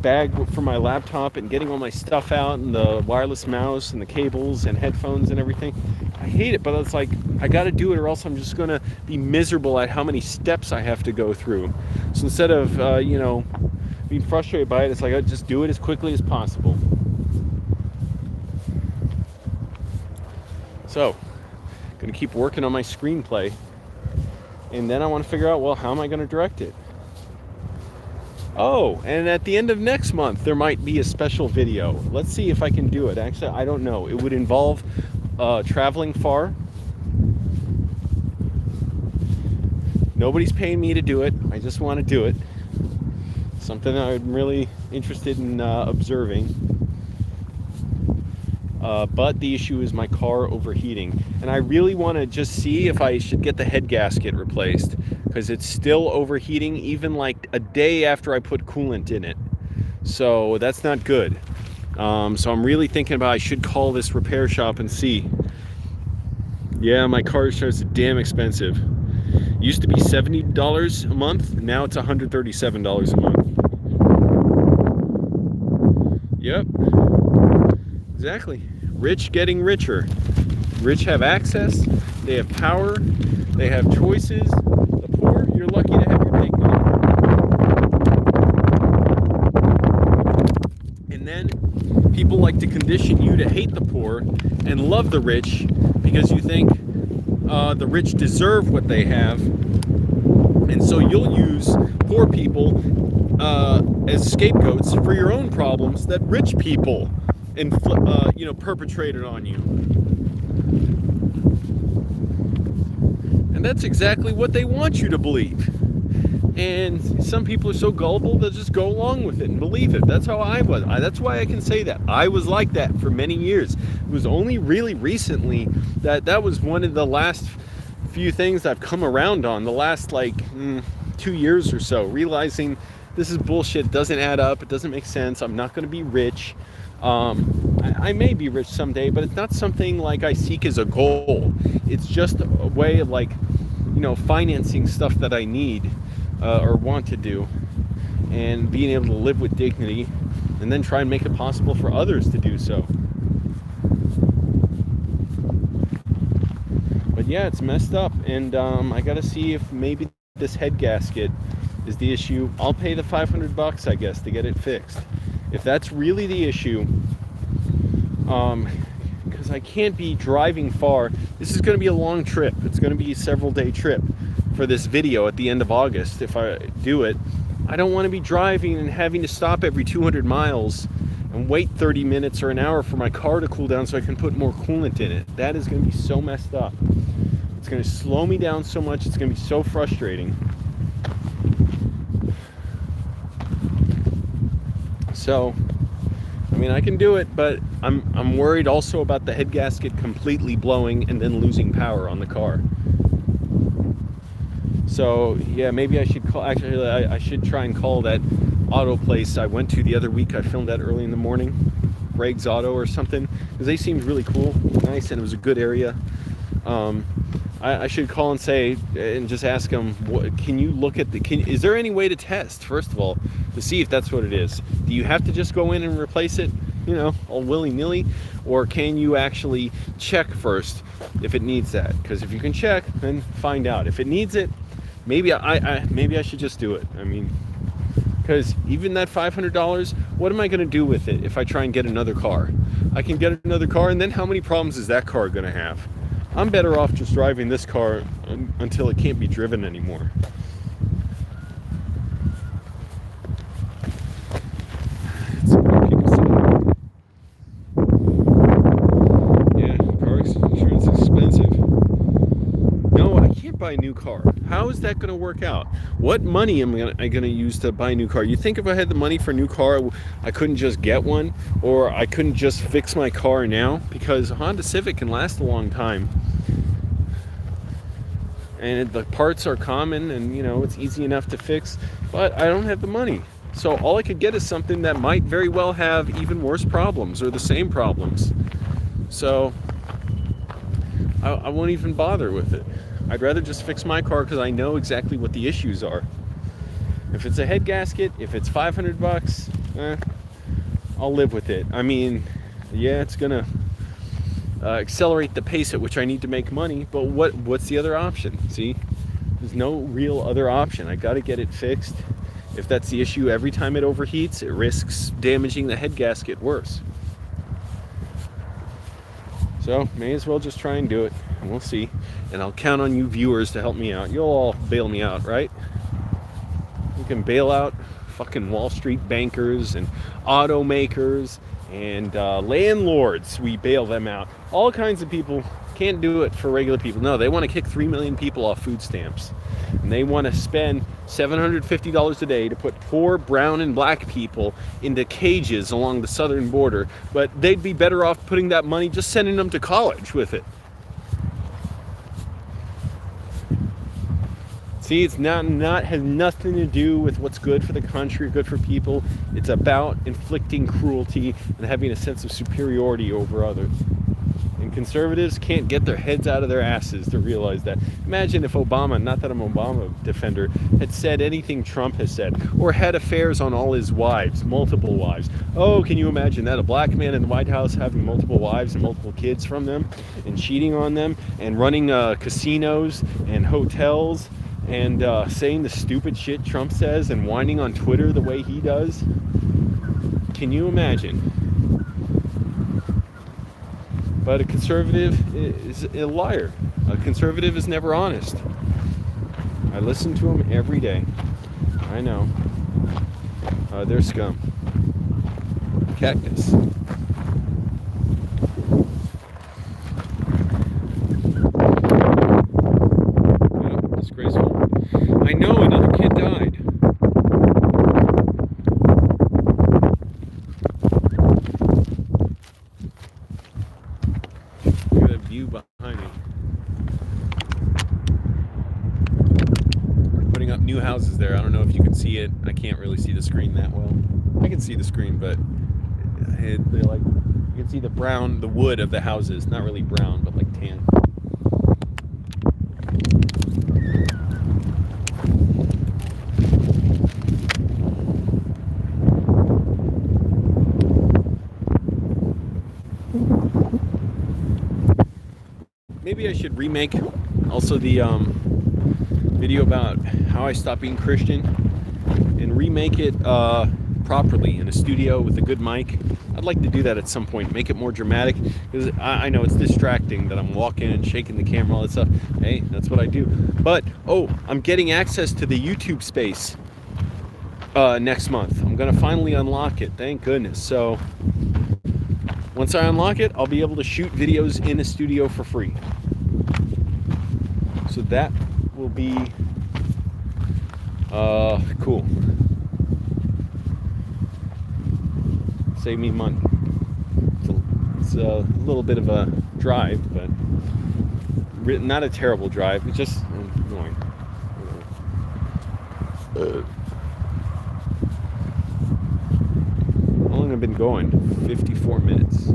bag for my laptop and getting all my stuff out, and the wireless mouse and the cables and headphones and everything. I hate it, but it's like I got to do it, or else I'm just gonna be miserable at how many steps I have to go through. So instead of being frustrated by it, it's like I just do it as quickly as possible. So gonna keep working on my screenplay, and then I want to figure out, well, how am I going to direct it? Oh, and at the end of next month there might be a special video. Let's see if I can do it. Actually, I don't know. It would involve traveling far. Nobody's paying me to do it. I just want to do it. Something I'm really interested in observing. But the issue is my car overheating, and I really want to just see if I should get the head gasket replaced, because it's still overheating even like a day after I put coolant in it. So that's not good. So I'm really thinking about I should call this repair shop and see. Yeah, my car insurance is damn expensive. It used to be $70 a month, now it's $137 a month. Yep, exactly. Rich getting richer. Rich have access, they have power, they have choices. The poor, you're lucky to have your dignity. And then people like to condition you to hate the poor and love the rich, because you think the rich deserve what they have. And so you'll use poor people as scapegoats for your own problems that rich people perpetrated on you. And that's exactly what they want you to believe. And some people are so gullible, they'll just go along with it and believe it. That's how I was. That's why I can say that. I was like that for many years. It was only really recently that was one of the last few things I've come around on, the last 2 years or so, realizing this is bullshit. It doesn't add up. It doesn't make sense. I'm not going to be rich. I may be rich someday, but it's not something like I seek as a goal. It's just a way of financing stuff that I need or want to do, and being able to live with dignity, and then try and make it possible for others to do so. But yeah, it's messed up, and I gotta see if maybe this head gasket is the issue. I'll pay the $500, I guess, to get it fixed. If that's really the issue, because I can't be driving far. This is going to be a long trip. It's going to be a several day trip for this video at the end of August. If I do it, I don't want to be driving and having to stop every 200 miles and wait 30 minutes or an hour for my car to cool down so I can put more coolant in it. That is going to be so messed up. It's going to slow me down so much. It's going to be so frustrating. So, I mean, I can do it, but I'm worried also about the head gasket completely blowing and then losing power on the car. So, yeah, maybe I should call. Actually, I should try and call that auto place I went to the other week. I filmed that early in the morning, Greg's Auto or something, because they seemed really cool, nice, and it was a good area. I should call and say, and just ask them, can you look at is there any way to test, first of all, to see if that's what it is? Do you have to just go in and replace it, all willy-nilly? Or can you actually check first if it needs that? Because if you can check, then find out. If it needs it, maybe I should just do it. I mean, Because even that $500, what am I going to do with it if I try and get another car? I can get another car, and then how many problems is that car going to have? I'm better off just driving this car until it can't be driven anymore. Let's see what people say. Yeah, car insurance is expensive. No, I can't buy a new car. How is that going to work out? What money am I going to use to buy a new car? You think if I had the money for a new car, I couldn't just get one? Or I couldn't just fix my car now? Because a Honda Civic can last a long time. And the parts are common and, it's easy enough to fix. But I don't have the money. So all I could get is something that might very well have even worse problems or the same problems. So I won't even bother with it. I'd rather just fix my car because I know exactly what the issues are. If it's a head gasket, if it's $500, I'll live with it. I mean, yeah, it's gonna accelerate the pace at which I need to make money, but what's the other option? See, there's no real other option. I gotta get it fixed. If that's the issue, every time it overheats, it risks damaging the head gasket worse. So, may as well just try and do it, and we'll see. And I'll count on you viewers to help me out. You'll all bail me out, right? You can bail out fucking Wall Street bankers and automakers and landlords. We bail them out. All kinds of people. Can't do it for regular people. No, they want to kick 3 million people off food stamps. And they want to spend $750 a day to put poor brown and black people into cages along the southern border. But they'd be better off putting that money just sending them to college with it. See, it's not has nothing to do with what's good for the country, good for people. It's about inflicting cruelty and having a sense of superiority over others. And conservatives can't get their heads out of their asses to realize that. Imagine if Obama, not that I'm an Obama defender, had said anything Trump has said, or had affairs on all his wives, multiple wives. Oh, can you imagine that? A black man in the White House having multiple wives and multiple kids from them, and cheating on them, and running casinos and hotels, and saying the stupid shit Trump says, and whining on Twitter the way he does? Can you imagine? But a conservative is a liar. A conservative is never honest. I listen to them every day. I know. They're scum. Cactus. Oh, disgraceful. I know, another kid died. View behind me. Putting up new houses there. I don't know if you can see it. I can't really see the screen that well. I can see the screen, but they're like, you can see the brown, the wood of the houses. Not really brown, but like tan. Maybe I should remake also the video about how I stopped being Christian and remake it properly in a studio with a good mic. I'd like to do that at some point, make it more dramatic, because I know it's distracting that I'm walking and shaking the camera, all that stuff. Hey, that's what I do. But, I'm getting access to the YouTube space next month. I'm going to finally unlock it, thank goodness. So once I unlock it, I'll be able to shoot videos in a studio for free. So that will be cool. Save me money. It's a little bit of a drive, but not a terrible drive. It's just annoying. How long have I been going? 54 minutes.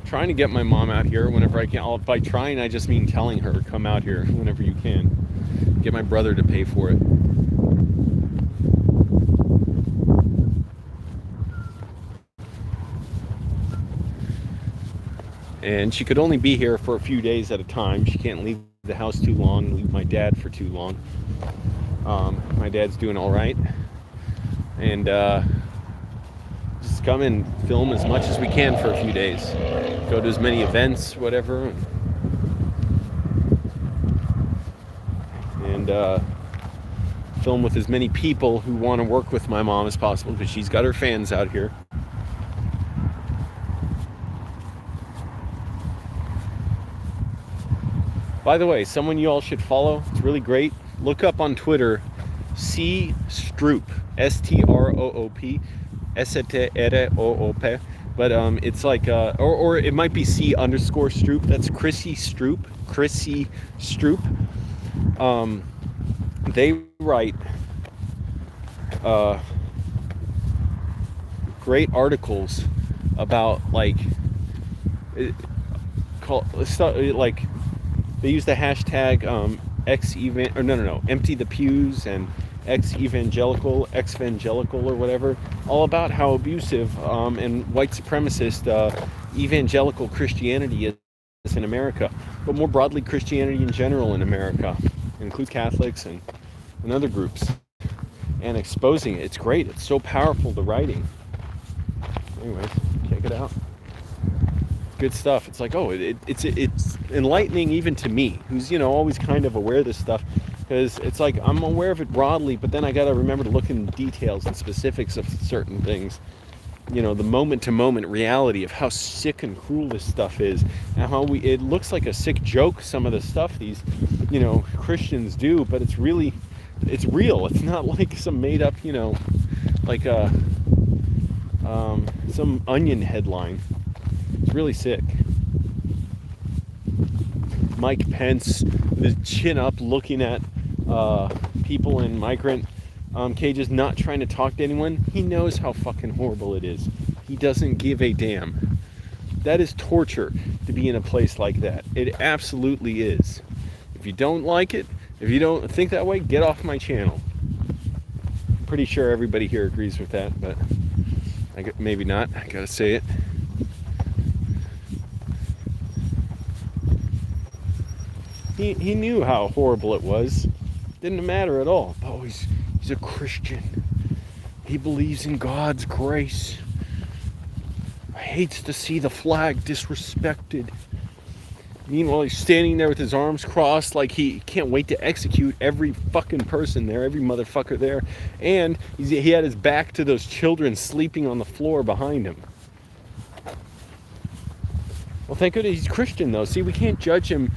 Trying to get my mom out here whenever I can. By trying, I just mean telling her, come out here whenever you can. Get my brother to pay for it. and she could only be here for a few days at a time. She can't leave the house too long, leave my dad for too long. My dad's doing all right, and just come and film as much as we can for a few days. Go to as many events, whatever, and film with as many people who want to work with my mom as possible, because she's got her fans out here. By the way, someone you all should follow, it's really great. Look up on Twitter, C Stroop, S-T-R-O-O-P, S-T-R-O-O-P. But it's like, or it might be C_Stroop. That's Chrissy Stroop. They write great articles about, like, they use the hashtag empty the pews and ex-evangelical or whatever, all about how abusive and white supremacist evangelical Christianity is in America, but more broadly Christianity in general in America. It includes Catholics and other groups, and exposing it. It's great. It's so powerful, the writing. Anyways, check it out. Good stuff. It's like, it's enlightening even to me, who's, always kind of aware of this stuff, because it's like I'm aware of it broadly, but then I got to remember to look in details and specifics of certain things. The moment-to-moment reality of how sick and cruel this stuff is, and how it looks like a sick joke, some of the stuff these, Christians do, but it's real. It's not like some made up, like some Onion headline. It's really sick. Mike Pence, the chin up, looking at people in migrant cages, not trying to talk to anyone. He knows how fucking horrible it is. He doesn't give a damn. That is torture to be in a place like that. It absolutely is. If you don't like it, if you don't think that way, get off my channel. I'm pretty sure everybody here agrees with that, but maybe not. I gotta say it. He knew how horrible it was. Didn't matter at all. Oh, he's a Christian. He believes in God's grace. Hates to see the flag disrespected. Meanwhile, he's standing there with his arms crossed, like he can't wait to execute every fucking person there, every motherfucker there. And he had his back to those children sleeping on the floor behind him. Well, thank goodness he's Christian, though. See, we can't judge him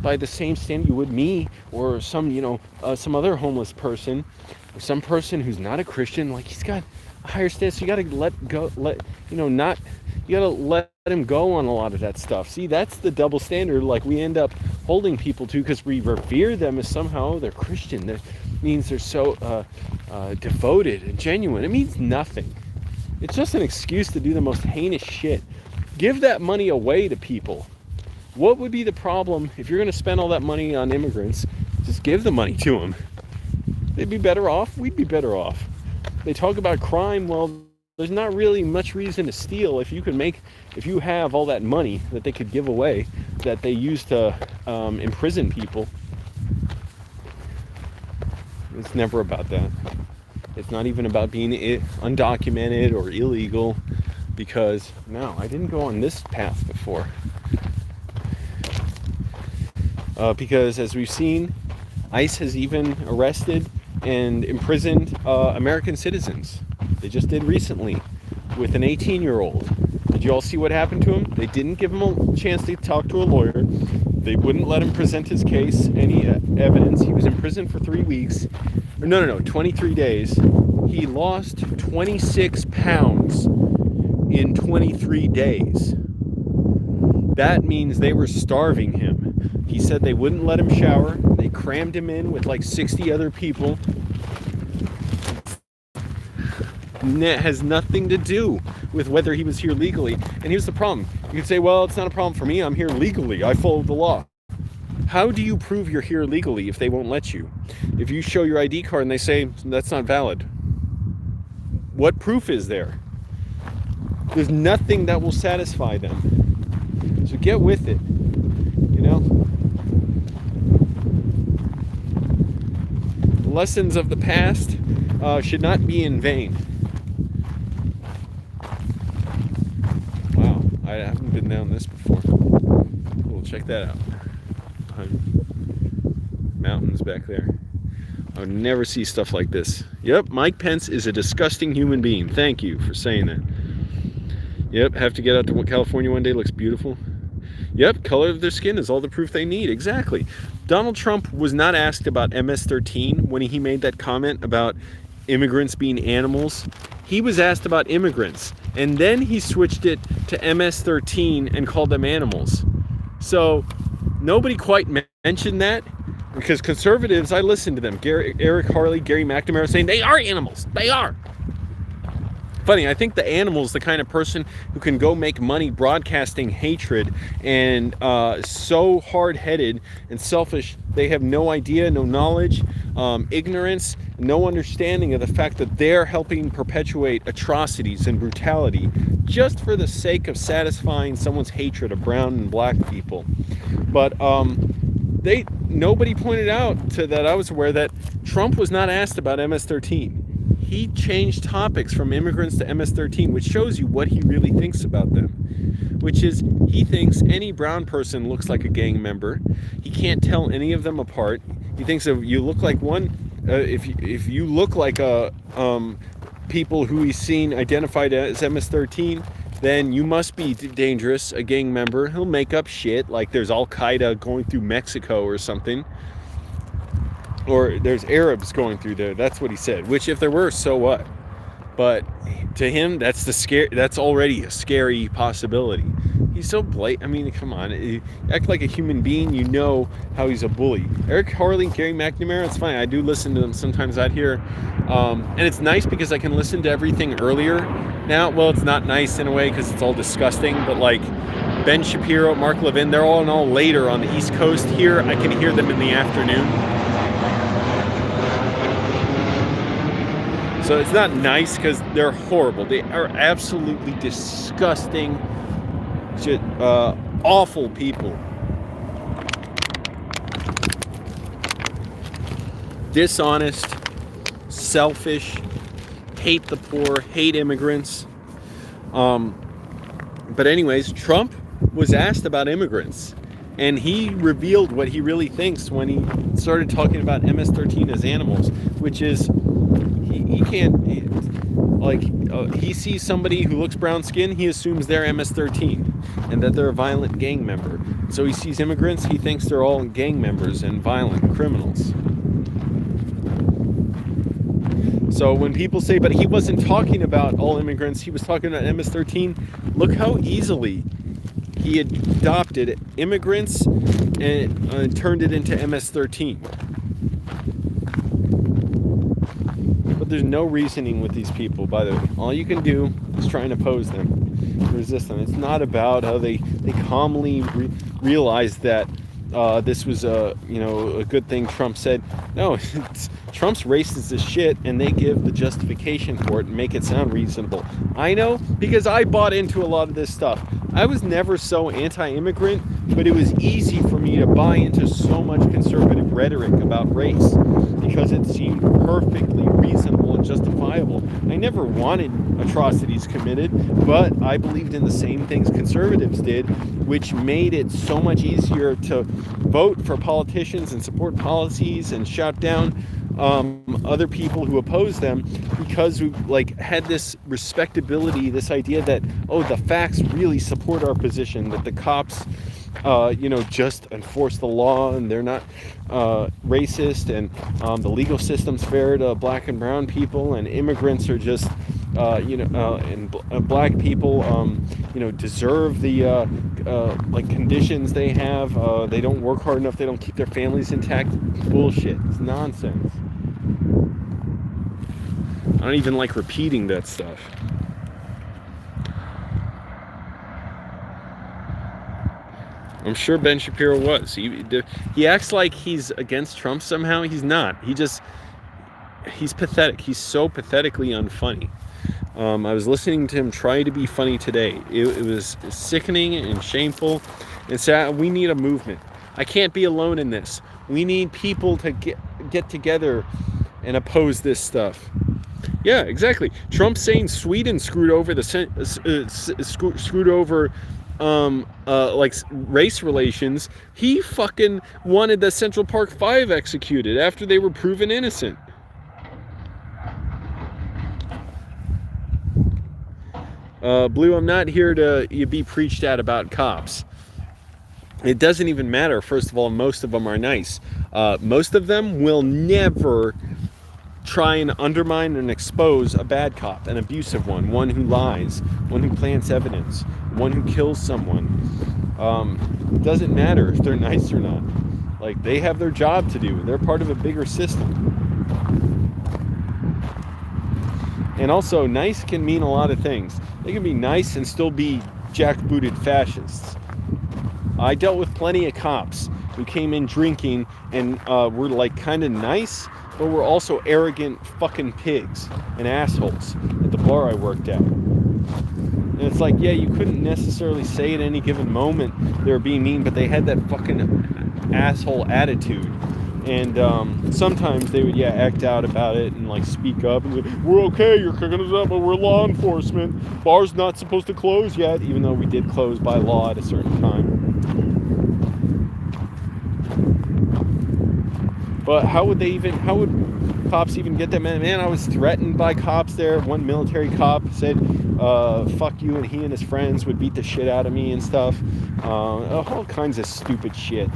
by the same standard you would me, or some other homeless person, or some person who's not a Christian. Like, he's got a higher status. So you gotta you gotta let him go on a lot of that stuff. See, that's the double standard, like, we end up holding people to, because we revere them as somehow they're Christian. That means they're so devoted and genuine. It means nothing. It's just an excuse to do the most heinous shit. Give that money away to people. What would be the problem if you're going to spend all that money on immigrants? Just give the money to them. They'd be better off. We'd be better off. They talk about crime. Well, there's not really much reason to steal if you have all that money that they could give away, that they use to imprison people. It's never about that. It's not even about being undocumented or illegal, because no, I didn't go on this path before. Because as we've seen, ICE has even arrested and imprisoned American citizens. They just did recently with an 18-year-old. Did you all see what happened to him? They didn't give him a chance to talk to a lawyer. They wouldn't let him present his case, any evidence. He was in prison for 3 weeks. 23 days. He lost 26 pounds in 23 days. That means they were starving him. He said they wouldn't let him shower. They crammed him in with like 60 other people. And that has nothing to do with whether he was here legally. And here's the problem. You can say, well, it's not a problem for me. I'm here legally. I follow the law. How do you prove you're here legally if they won't let you? If you show your ID card and they say that's not valid, what proof is there? There's nothing that will satisfy them. So get with it, you know? Lessons of the past should not be in vain. Wow, I haven't been down this before. Cool, check that out. Mountains back there. I would never see stuff like this. Yep, Mike Pence is a disgusting human being. Thank you for saying that. Yep, have to get out to California one day. Looks beautiful. Yep, color of their skin is all the proof they need. Exactly. Donald Trump was not asked about MS-13 when he made that comment about immigrants being animals. He was asked about immigrants, and then he switched it to MS-13 and called them animals. So nobody quite mentioned that, because conservatives, I listen to them. Eric Harley, Gary McNamara saying they are animals. They are. Funny, I think the animal's the kind of person who can go make money broadcasting hatred and so hard-headed and selfish. They have no idea, no knowledge, ignorance, no understanding of the fact that they're helping perpetuate atrocities and brutality just for the sake of satisfying someone's hatred of brown and black people. But nobody pointed out that I was aware that Trump was not asked about MS-13. He changed topics from immigrants to MS-13, which shows you what he really thinks about them. Which is, he thinks any brown person looks like a gang member. He can't tell any of them apart. He thinks if you look like one, if you look like people who he's seen identified as MS-13, then you must be dangerous, a gang member. He'll make up shit like there's Al-Qaeda going through Mexico or something. Or there's Arabs going through there. That's what he said. Which, if there were, so what? But to him, that's already a scary possibility. He's so blatant. I mean, come on. You act like a human being. You know how he's a bully. Eric Harley, Gary McNamara, it's fine. I do listen to them sometimes out here. And it's nice because I can listen to everything earlier now. Well, it's not nice in a way because it's all disgusting. But like Ben Shapiro, Mark Levin, they're all later on the East Coast. Here, I can hear them in the afternoon. So it's not nice because they're horrible. They are absolutely disgusting, awful people. Dishonest, selfish, hate the poor, hate immigrants. But anyways, Trump was asked about immigrants. And he revealed what he really thinks when he started talking about MS-13 as animals, which is he can't, he sees somebody who looks brown skin, he assumes they're MS-13 and that they're a violent gang member. So he sees immigrants, he thinks they're all gang members and violent criminals. So when people say, but he wasn't talking about all immigrants, he was talking about MS-13, look how easily he adopted immigrants and turned it into MS-13. But there's no reasoning with these people, by the way. All you can do is try and oppose them, resist them. It's not about how they calmly realize that this was a good thing Trump said. No, Trump's racist as shit, and they give the justification for it and make it sound reasonable. I know, because I bought into a lot of this stuff. I was never so anti-immigrant, but it was easy for me to buy into so much conservative rhetoric about race because it seemed perfectly reasonable and justifiable. I never wanted atrocities committed, but I believed in the same things conservatives did, which made it so much easier to vote for politicians and support policies and shout down other people who oppose them, because we had this respectability, this idea that, oh, the facts really support our position, that the cops just enforce the law and they're not racist, and the legal system's fair to black and brown people, and immigrants are just and black people deserve the conditions they have. They don't work hard enough, they don't keep their families intact. Bullshit. It's nonsense. I don't even like repeating that stuff. I'm sure Ben Shapiro was. He acts like he's against Trump somehow. He's not. He's pathetic. He's so pathetically unfunny. I was listening to him try to be funny today. It was sickening and shameful. And sad. We need a movement. I can't be alone in this. We need people to get together and oppose this stuff. Yeah, exactly. Trump saying Sweden screwed over like race relations. He fucking wanted the Central Park 5 executed after they were proven innocent. Blue, I'm not here to be preached at about cops. It doesn't even matter. First of all, most of them are nice. Most of them will never try and undermine and expose a bad cop, an abusive one who lies, one who plants evidence, one who kills someone. It doesn't matter if they're nice or not. Like, they have their job to do. They're part of a bigger system. And also, nice can mean a lot of things. They can be nice and still be jackbooted fascists. I dealt with plenty of cops who came in drinking and were like kind of nice, but were also arrogant fucking pigs and assholes at the bar I worked at. And it's like, yeah, you couldn't necessarily say at any given moment they were being mean, but they had that fucking asshole attitude. And sometimes they would, act out about it and like speak up and say, we're okay, you're kicking us out, but we're law enforcement. Bar's not supposed to close yet, even though we did close by law at a certain time. But how would cops even get that? Man, I was threatened by cops there. One military cop said, fuck you, and he and his friends would beat the shit out of me and stuff. All kinds of stupid shit.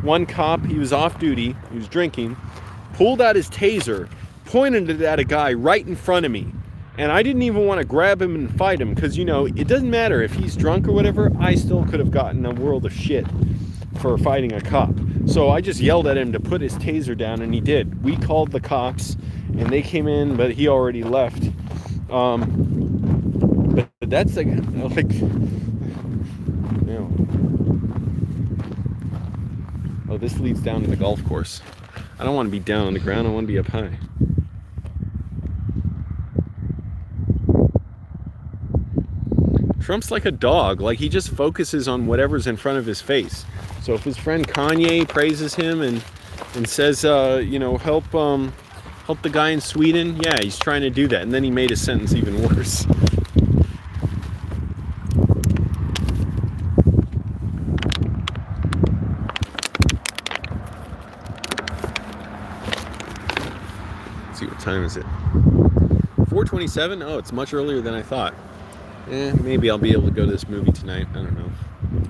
One cop, he was off duty, he was drinking, pulled out his taser, pointed it at a guy right in front of me. And I didn't even want to grab him and fight him because, it doesn't matter if he's drunk or whatever, I still could have gotten a world of shit for fighting a cop. So I just yelled at him to put his taser down, and he did. We called the cops, and they came in, but he already left. But that's like oh, this leads down to the golf course. I don't want to be down on the ground. I want to be up high. Trump's like a dog. Like, he just focuses on whatever's in front of his face. So if his friend Kanye praises him and says, help the guy in Sweden, yeah, he's trying to do that. And then he made his sentence even worse. Let's see, what time is it? 4:27? Oh, it's much earlier than I thought. Maybe I'll be able to go to this movie tonight. I don't know.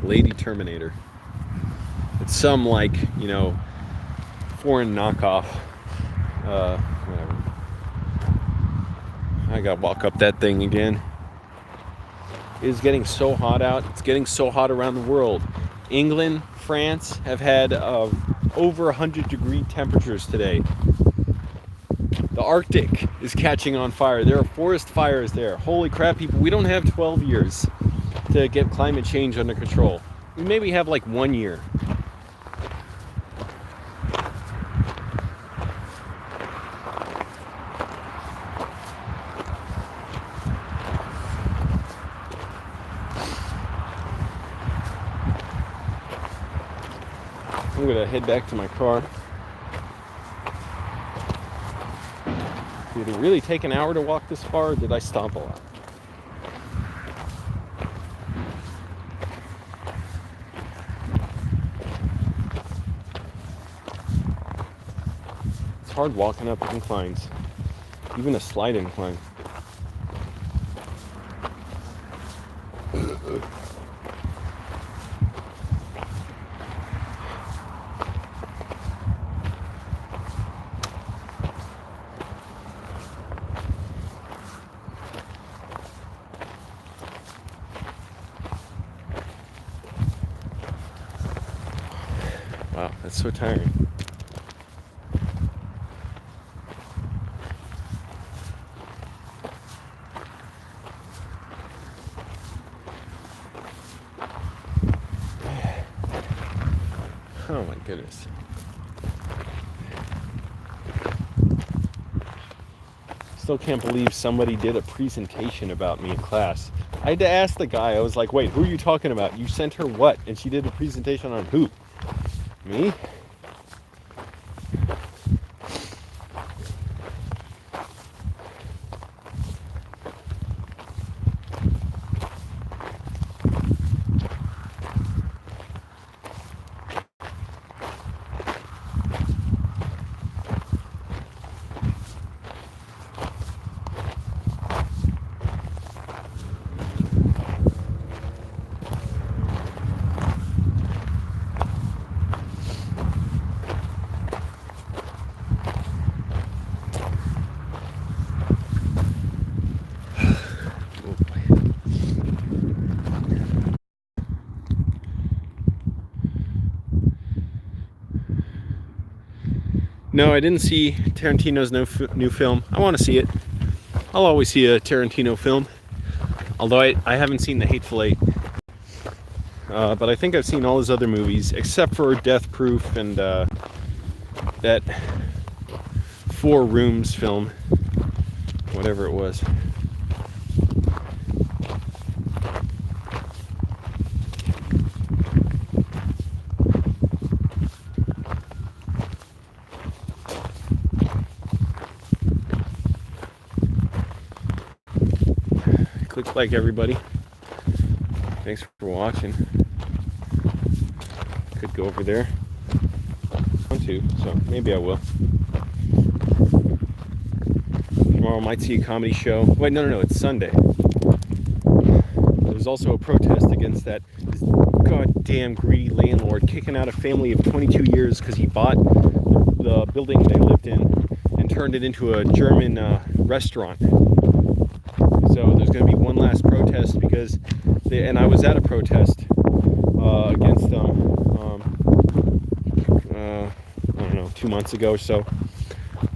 Lady Terminator. It's some, foreign knockoff. Whatever. I gotta walk up that thing again. It is getting so hot out. It's getting so hot around the world. England, France have had over 100-degree temperatures today. The Arctic is catching on fire. There are forest fires there. Holy crap, people. We don't have 12 years to get climate change under control. We maybe have 1 year. I'm going to head back to my car. Did it really take an hour to walk this far, or did I stomp a lot? It's hard walking up inclines, even a slight incline. Wow, that's so tiring. Oh my goodness. Still can't believe somebody did a presentation about me in class. I had to ask the guy, I was like, wait, who are you talking about? You sent her what? And she did a presentation on who? Me? No, I didn't see Tarantino's new film. I want to see it. I'll always see a Tarantino film. Although I haven't seen The Hateful Eight. But I think I've seen all his other movies, except for Death Proof and that Four Rooms film. Whatever it was. Click like, everybody. Thanks for watching. Could go over there. I want to, so maybe I will. Tomorrow I might see a comedy show. Wait, no, it's Sunday. There's also a protest against that goddamn greedy landlord kicking out a family of 22 years because he bought the building they lived in and turned it into a German restaurant. So there's going to be one last protest because and I was at a protest against them I don't know, 2 months ago or so.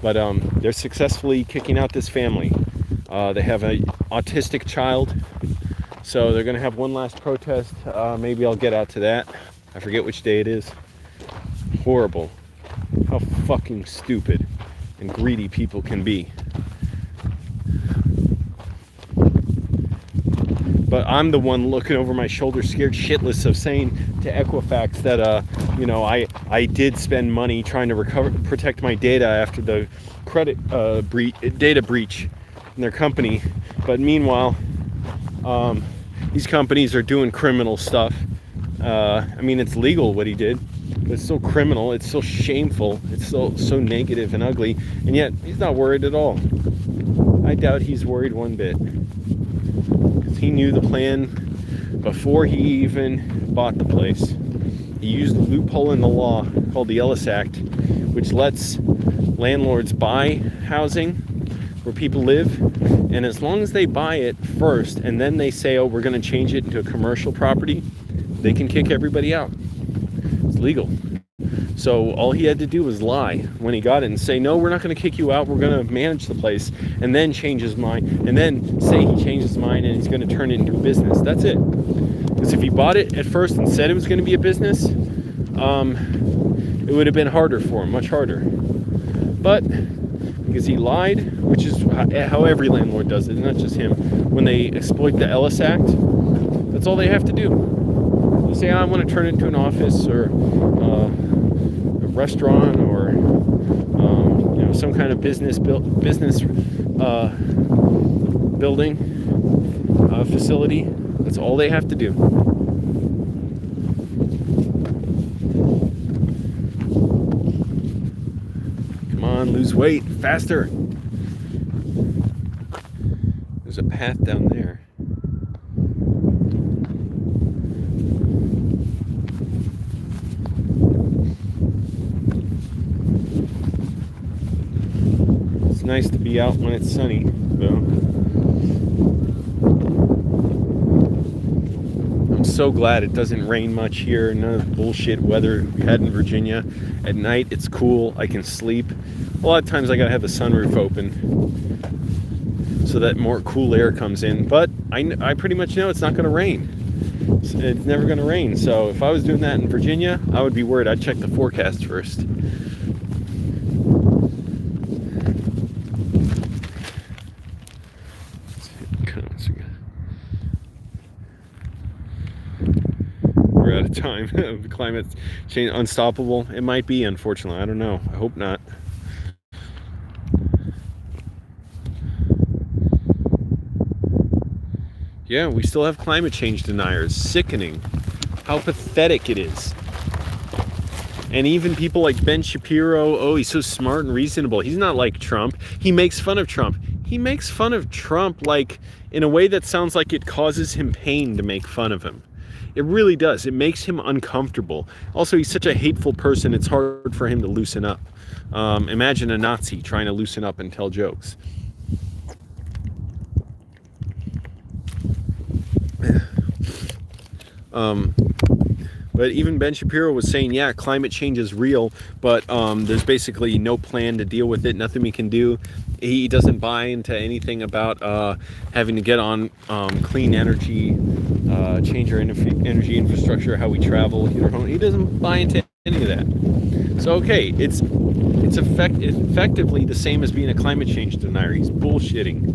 But they're successfully kicking out this family. They have an autistic child, so they're going to have one last protest. Maybe I'll get out to that. I forget which day it is. Horrible. How fucking stupid and greedy people can be. But I'm the one looking over my shoulder, scared shitless of saying to Equifax that, I did spend money trying to protect my data after the credit data breach in their company. But meanwhile, these companies are doing criminal stuff. It's legal what he did, but it's still criminal. It's still shameful. It's still so negative and ugly. And yet he's not worried at all. I doubt he's worried one bit. He knew the plan before he even bought the place. He used the loophole in the law called the Ellis Act, which lets landlords buy housing where people live, and as long as they buy it first and then they say, oh, we're going to change it into a commercial property, they can kick everybody out. It's legal. So all he had to do was lie when he got it and say, no, we're not going to kick you out. We're going to manage the place, and then change his mind, and then say he changed his mind and he's going to turn it into a business. That's it. Because if he bought it at first and said it was going to be a business, it would have been harder for him, much harder. But because he lied, which is how every landlord does it, not just him, when they exploit the Ellis Act, that's all they have to do. They say, I want to turn it into an office or restaurant or some kind of business building facility. That's all they have to do. Come on, lose weight faster. There's a path down there. Nice to be out when it's sunny, though. I'm so glad it doesn't rain much here. None of the bullshit weather we had in Virginia. At night, it's cool. I can sleep. A lot of times I gotta have the sunroof open so that more cool air comes in. But I pretty much know it's not gonna rain. It's never gonna rain. So if I was doing that in Virginia, I would be worried. I'd check the forecast first. time. Climate change unstoppable. It might be, unfortunately. I don't know. I hope not. Yeah, we still have climate change deniers. Sickening. How pathetic it is. And even people like Ben Shapiro, oh, he's so smart and reasonable. He's not like Trump. He makes fun of Trump. He makes fun of Trump like in a way that sounds like it causes him pain to make fun of him. It really does. It makes him uncomfortable. Also, he's such a hateful person, it's hard for him to loosen up. Imagine a Nazi trying to loosen up and tell jokes. But even Ben Shapiro was saying, yeah, climate change is real, but there's basically no plan to deal with it, nothing we can do. He doesn't buy into anything about having to get on clean energy, change our energy infrastructure, how we travel, heat our home. He doesn't buy into any of that. So, okay, it's effectively the same as being a climate change denier. He's bullshitting.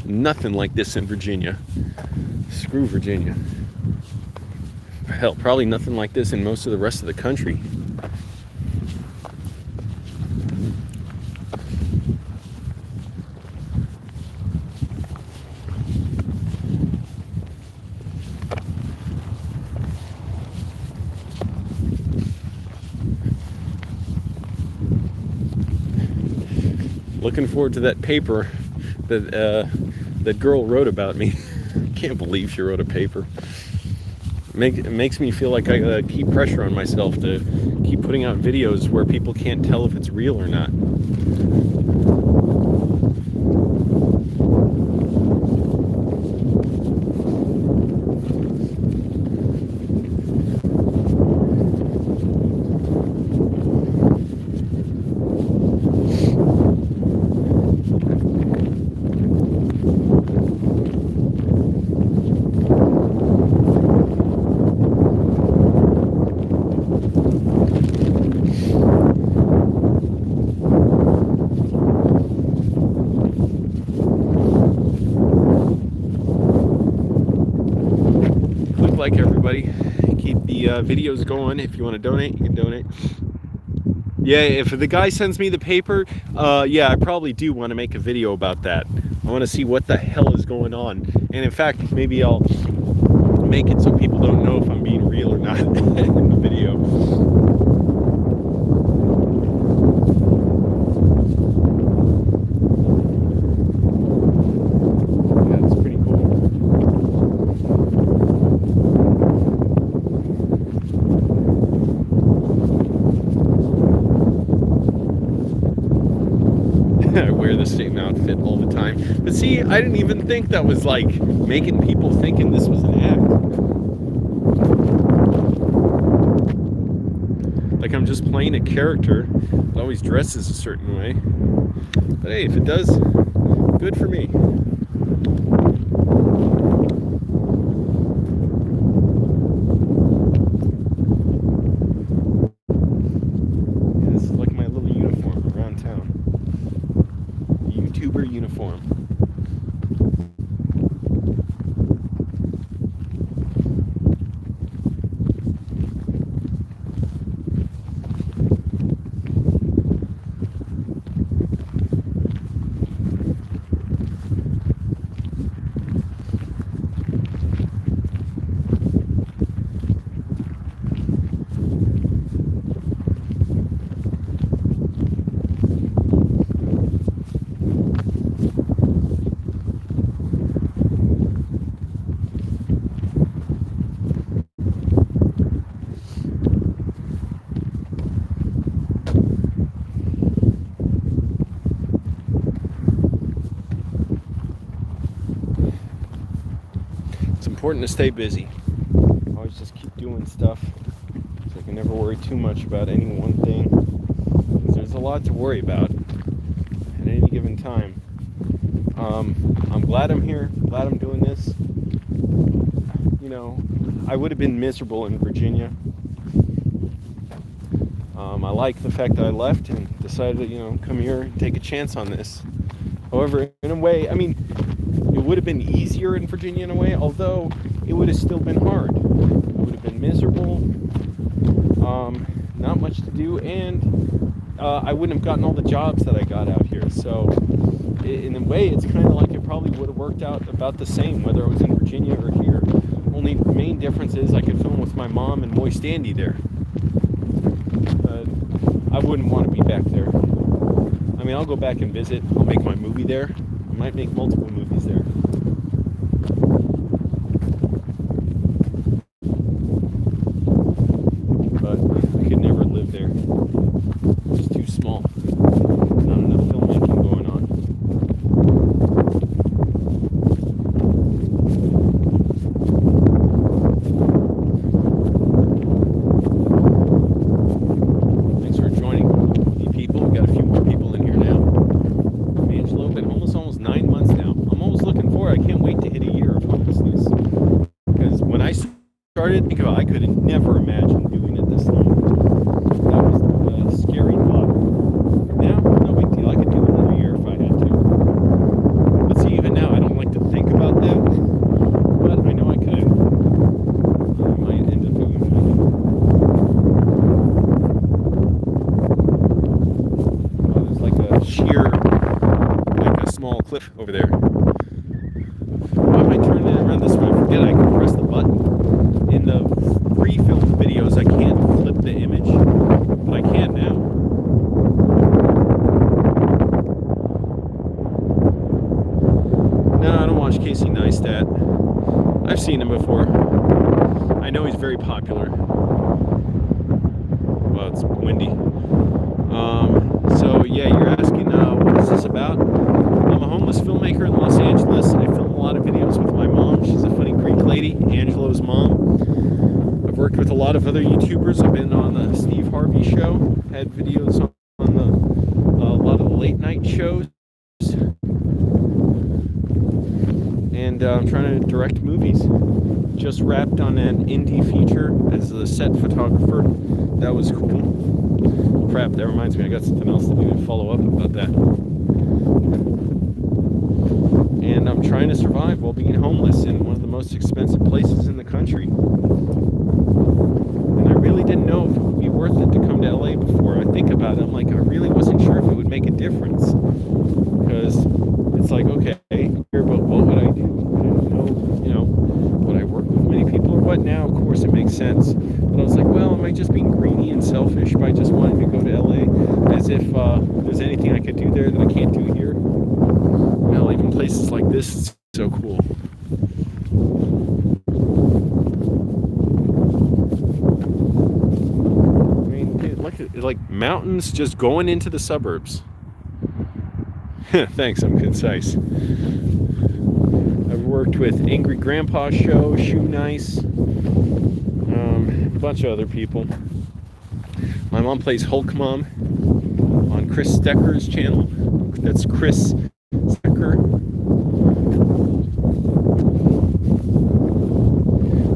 Nothing like this in Virginia. Screw Virginia. Hell, probably nothing like this in most of the rest of the country. Looking forward to that paper that girl wrote about me. Can't believe she wrote a paper. It makes me feel like I gotta keep pressure on myself to keep putting out videos where people can't tell if it's real or not. Like everybody, keep the videos going. If you want to donate, you can donate. Yeah, if the guy sends me the paper, yeah, I probably do want to make a video about that. I want to see what the hell is going on, and in fact, maybe I'll make it so people don't know if I'm being real or not in the video. I wear the same outfit all the time. But see, I didn't even think that was like making people thinking this was an act. Like I'm just playing a character that always dresses a certain way. But hey, if it does, good for me. Yeah, this is like my little uniform around town. YouTuber uniform. It's important to stay busy. Always just keep doing stuff so I can never worry too much about any one thing. Because there's a lot to worry about at any given time. I'm glad I'm here, glad I'm doing this. You know, I would have been miserable in Virginia. I like the fact that I left and decided to, come here and take a chance on this. However, in a way, I mean, it would would have been easier in Virginia in a way, although it would have still been hard. It would have been miserable, not much to do, and I wouldn't have gotten all the jobs that I got out here. So in a way, it's kind of like it probably would have worked out about the same, whether I was in Virginia or here. Only main difference is I could film with my mom and Moist Andy there. But I wouldn't want to be back there. I mean, I'll go back and visit. I'll make my movie there. I might make multiple movies there. But I could never live there. It's too small. Not enough filmmaking going on. Thanks for joining me, people. We've got a few more people in here now. Angelo, been homeless almost 9 months now. I'm almost looking forward. I can't wait to hit a year of homelessness. Because when I started, I could have never imagined doing it this long. That was a scary thought. Now, no big deal. I could do another year if I had to. But see, even now, I don't like to think about that. But I know I could. I might end up doing it. Oh, there's like a sheer, like a small cliff over there. Why am I turning it around this way? I forget I can press the button. In the pre-filmed videos, I can't flip the image, but I can now. No, I don't watch Casey Neistat. I've seen him before. I know he's very popular. Well, it's windy. So yeah, you're asking, what is this about? I'm a homeless filmmaker in Los Angeles. I film a lot of videos with my mom. She's a funny Greek lady, Angelo's mom. I've worked with a lot of other YouTubers. I've been on the Steve Harvey show, had videos on a lot of the late night shows. And I'm trying to direct movies. Just wrapped on an indie feature as a set photographer. That was cool. Crap, that reminds me, I got something else to do to follow up about that. And I'm trying to survive while being homeless in one of the most expensive places in the country. And I really didn't know if it would be worth it to come to LA before. I think about it, I'm like, I really wasn't sure if it would make a difference. Because it's like, okay, but what would I do? I didn't know, would I work with many people or what? Now, of course, it makes sense. But I was like, well, am I just being greedy and selfish by just wanting to go to LA? As if there's anything I could do there that I can't do here? Well, even places like this is so cool. I mean, dude, look at like mountains just going into the suburbs. Thanks, I'm concise. I've worked with Angry Grandpa Show, Shoe Nice, a bunch of other people. My mom plays Hulk Mom on Chris Stecker's channel. That's Chris Stecker.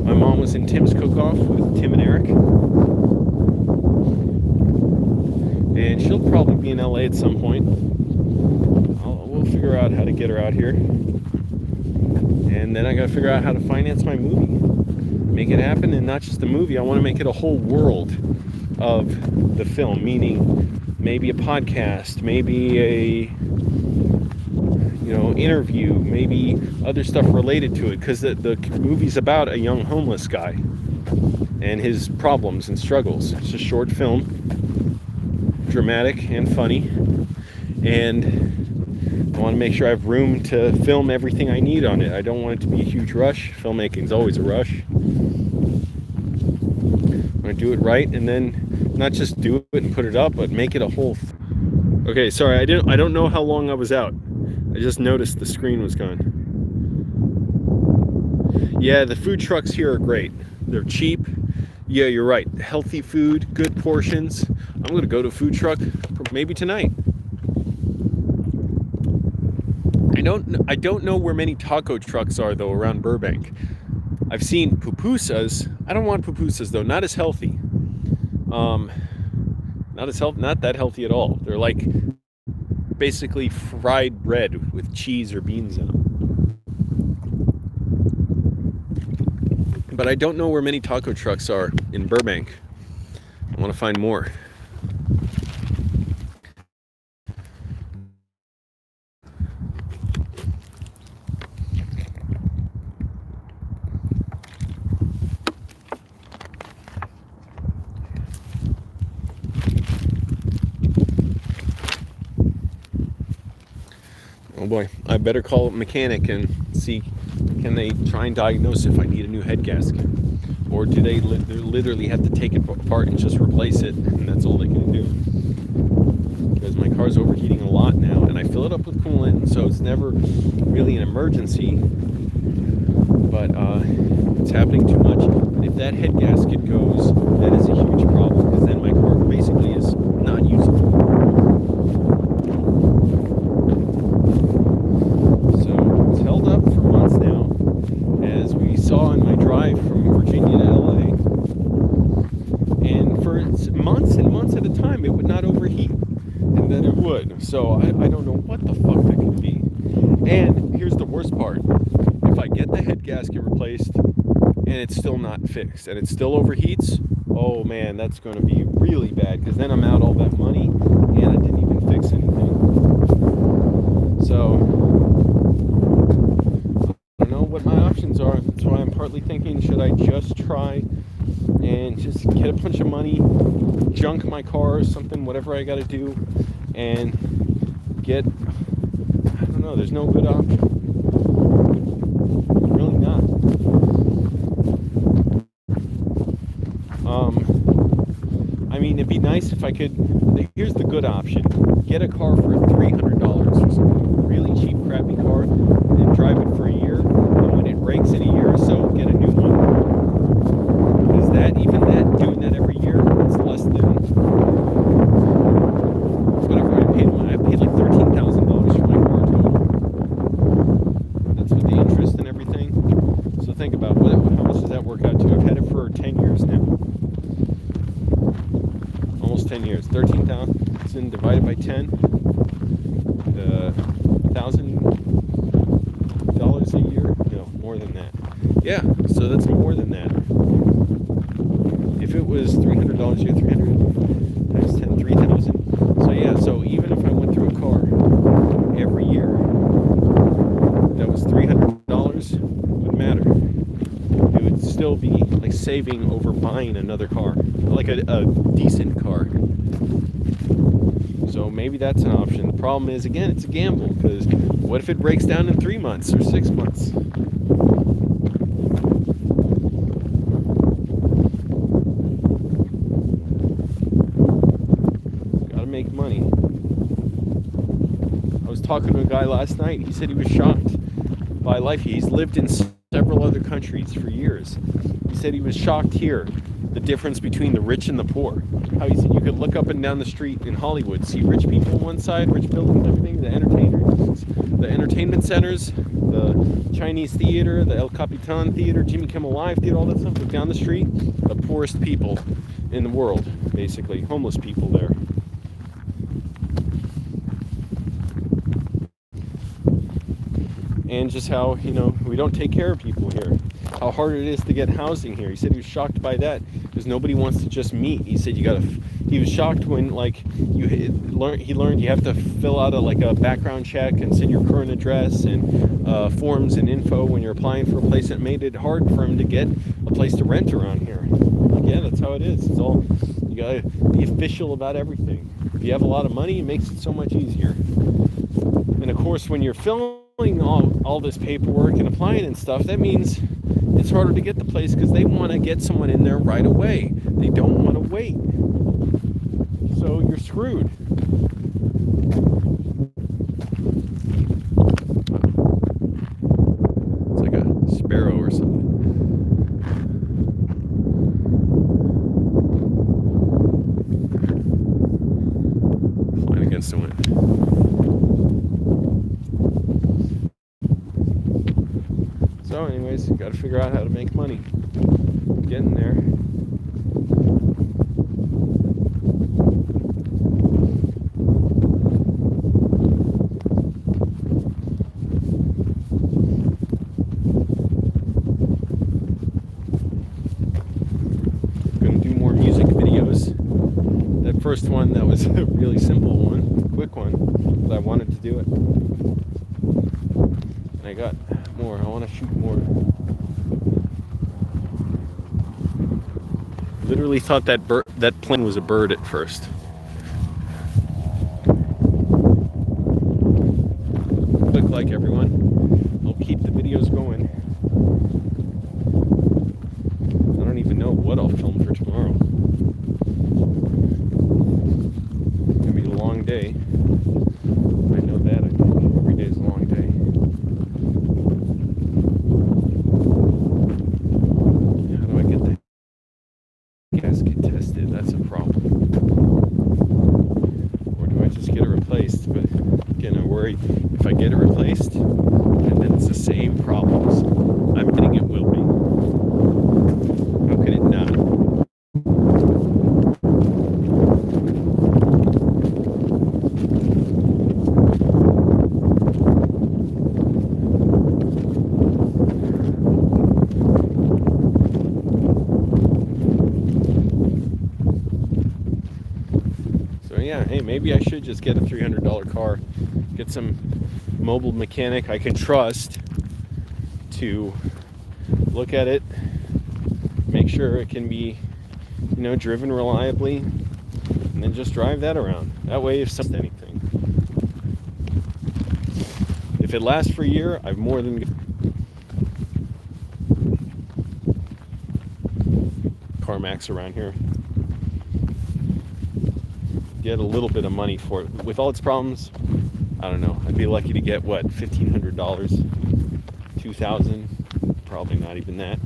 My mom was in Tim's Cook-Off with Tim and Eric. And she'll probably be in LA at some point. We'll figure out how to get her out here. And then I gotta figure out how to finance my movie. Make it happen, and not just the movie. I want to make it a whole world of the film, meaning maybe a podcast, maybe a interview, maybe other stuff related to it, because the movie's about a young homeless guy and his problems and struggles. It's a short film, dramatic and funny, and I want to make sure I have room to film everything I need on it. I don't want it to be a huge rush. Filmmaking's always a rush. I'm going to do it right, and then not just do it and put it up, but make it a whole Okay, sorry, I don't know how long I was out. I just noticed the screen was gone. Yeah, the food trucks here are great. They're cheap. Yeah, you're right. Healthy food, good portions. I'm going to go to a food truck maybe tonight. I don't know where many taco trucks are, though, around Burbank. I've seen pupusas. I don't want pupusas, though. Not as healthy. Not that healthy at all. They're like basically fried bread with cheese or beans in them. But I don't know where many taco trucks are in Burbank. I want to find more. Oh boy, I better call a mechanic and see, can they try and diagnose if I need a new head gasket? Or do they literally have to take it apart and just replace it, and that's all they can do? Because my car's overheating a lot now, and I fill it up with coolant, so it's never really an emergency, but it's happening too much. If that head gasket goes, that is a huge problem, because then my car basically is not usable. So it's held up for months now, as we saw in my drive from Virginia to LA. And for months and months at a time, it would not overheat. And then it would. So I don't know what the fuck that could be. And here's the worst part. If I get the head gasket replaced and it's still not fixed and it still overheats, oh man, that's going to be really bad, because then I'm out all that money and I didn't even fix anything. So I don't know what my options are. That's why I'm partly thinking, should I just try and just get a bunch of money, junk my car or something, whatever I got to do, and get, I don't know, there's no good option. Really not. I mean, it'd be nice if I could, here's the good option, get a car for $300 or something, really cheap, crappy car, and drive it for a year, and when it breaks in a year or so, get a new one. Is that, even that, doing that every year, it's less than whatever I paid. I paid like $13,000 for my car total. That's with the interest and everything. So think about how much does that work out to? I've had it for 10 years now. Almost 10 years. 13,000 divided by 10. $1,000 a year? No, more than that. Yeah, so that's more than that. If it was $300 a year, 300 times 10, 3,000. So yeah, so even if I went through a car every year, that was $300, wouldn't matter. It would still be like saving over buying another car, like a decent car. So maybe that's an option. The problem is, again, it's a gamble, because what if it breaks down in 3 months or 6 months? Make money. I was talking to a guy last night. He said he was shocked by life. He's lived in several other countries for years. He said he was shocked here, the difference between the rich and the poor. How he said you could look up and down the street in Hollywood, see rich people on one side, rich buildings, everything, the entertainers, the entertainment centers, the Chinese theater, the El Capitan theater, Jimmy Kimmel Live theater, all that stuff. Look down the street, the poorest people in the world, basically, homeless people there. And just how, we don't take care of people here. How hard it is to get housing here. He said he was shocked by that, because nobody wants to just meet. He said he was shocked when, he learned you have to fill out a background check and send your current address and forms and info when you're applying for a place. That made it hard for him to get a place to rent around here. Yeah, that's how it is. It's all, you gotta be official about everything. If you have a lot of money, it makes it so much easier. And of course, when you're filling all this paperwork and applying and stuff, that means it's harder to get the place, because they want to get someone in there right away. They don't want to wait. So you're screwed. It's like a sparrow or something. Flying against the wind. So anyways, got to figure out how to make money. Getting there. a really simple one, quick one, but I wanted to do it. And I got more. I want to shoot more. Literally thought that plane was a bird at first. Click like, everyone. I'll keep the videos going. I don't even know what I'll film for tomorrow. It's gonna be a long day. I know that. I think every day is a long day. How do I get the gasket tested? That's a problem. Or do I just get it replaced? But again, I worry if I get it replaced and then it's the same problems. I'm betting it will be. How could it not? So yeah, hey, maybe I should just get a $300 car, get some mobile mechanic I can trust to look at it, make sure it can be, driven reliably, and then just drive that around. That way, if something, anything, if it lasts for a year, I've more than CarMax around here. Get a little bit of money for it. With all its problems, I don't know. I'd be lucky to get what, $1,500, $2,000, probably not even that.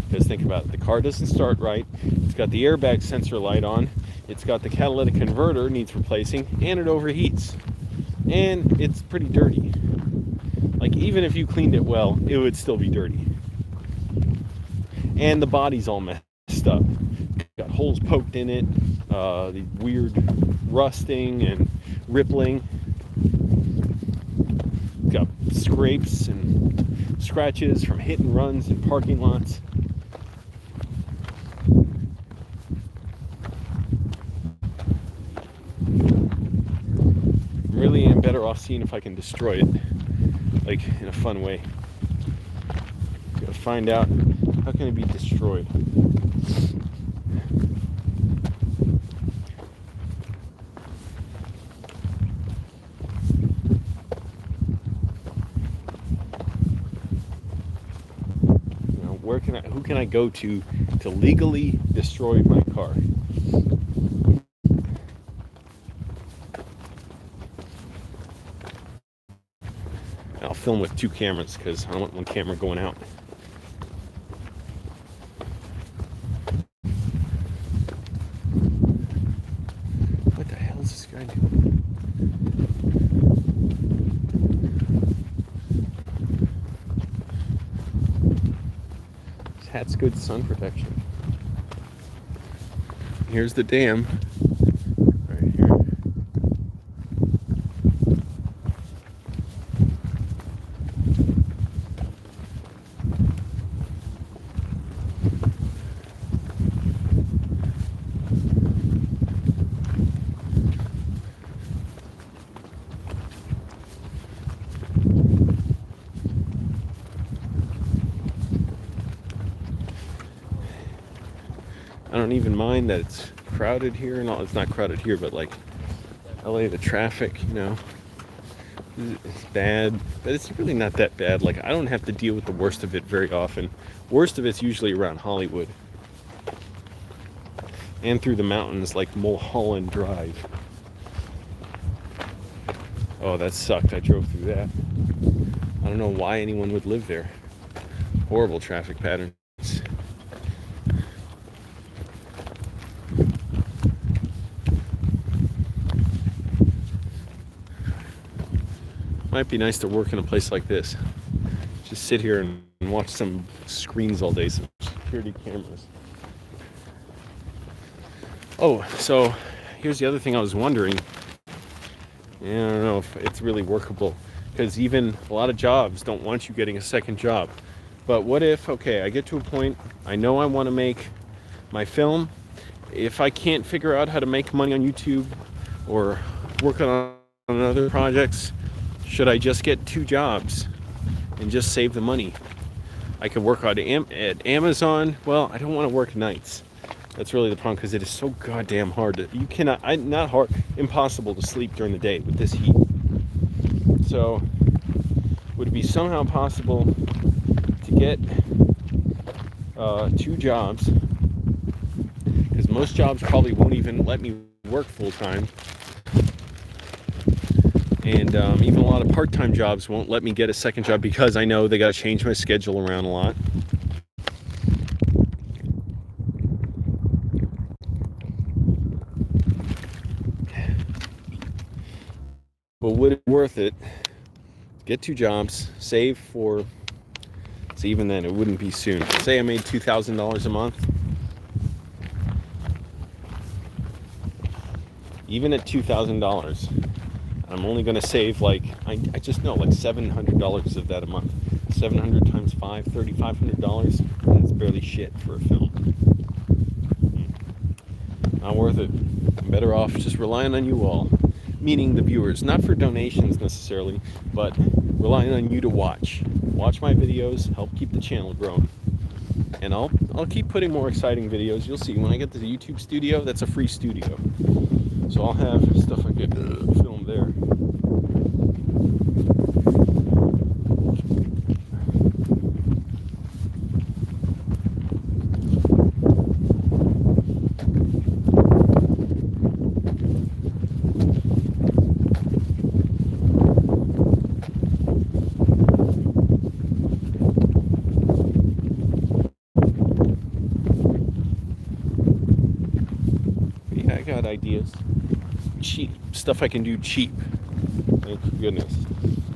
Because think about it, the car doesn't start right. It's got the airbag sensor light on. It's got the catalytic converter needs replacing, and it overheats. And it's pretty dirty. Like, even if you cleaned it well, it would still be dirty. And the body's all messed up. Got holes poked in it, the weird rusting and rippling. Got scrapes and scratches from hit and runs in parking lots. Really am better off seeing if I can destroy it, like in a fun way. Gotta find out how can it be destroyed. Who can I go to legally destroy my car? I'll film with 2 cameras because I don't want one camera going out. What the hell is this guy doing? Hat's good sun protection. Here's the dam. Right here. I don't even mind that it's crowded here and all. It's not crowded here, but like LA, the traffic, it's bad, but it's really not that bad. Like, I don't have to deal with the worst of it very often. Worst of it's usually around Hollywood and through the mountains like Mulholland Drive. Oh, that sucked. I drove through that. I don't know why anyone would live there. Horrible traffic patterns. Might be nice to work in a place like this. Just sit here and watch some screens all day, some security cameras. Oh, so here's the other thing I was wondering. I don't know if it's really workable, because even a lot of jobs don't want you getting a second job. But what if, okay, I get to a point, I know I want to make my film. If I can't figure out how to make money on YouTube or working on other projects? Should I just get 2 jobs and just save the money? I could work at Amazon. Well, I don't want to work nights. That's really the problem, because it is so goddamn hard to, you cannot, not hard, impossible to sleep during the day with this heat. So would it be somehow possible to get 2 jobs, because most jobs probably won't even let me work full-time, and even a lot of part-time jobs won't let me get a second job, because I know they got to change my schedule around a lot. But would it be worth it? Get 2 jobs, save for, so even then it wouldn't be soon. Say I made $2,000 a month. Even at $2,000, I'm only going to save like, I just know, like $700 of that a month. 700 times 5, $3,500. That's barely shit for a film. Not worth it. I'm better off just relying on you all. Meaning the viewers, not for donations necessarily, but relying on you to watch my videos, help keep the channel growing. And I'll keep putting more exciting videos. You'll see when I get to the YouTube studio, that's a free studio, so I'll have stuff I could film there. Ideas, cheap stuff I can do cheap. Thank goodness.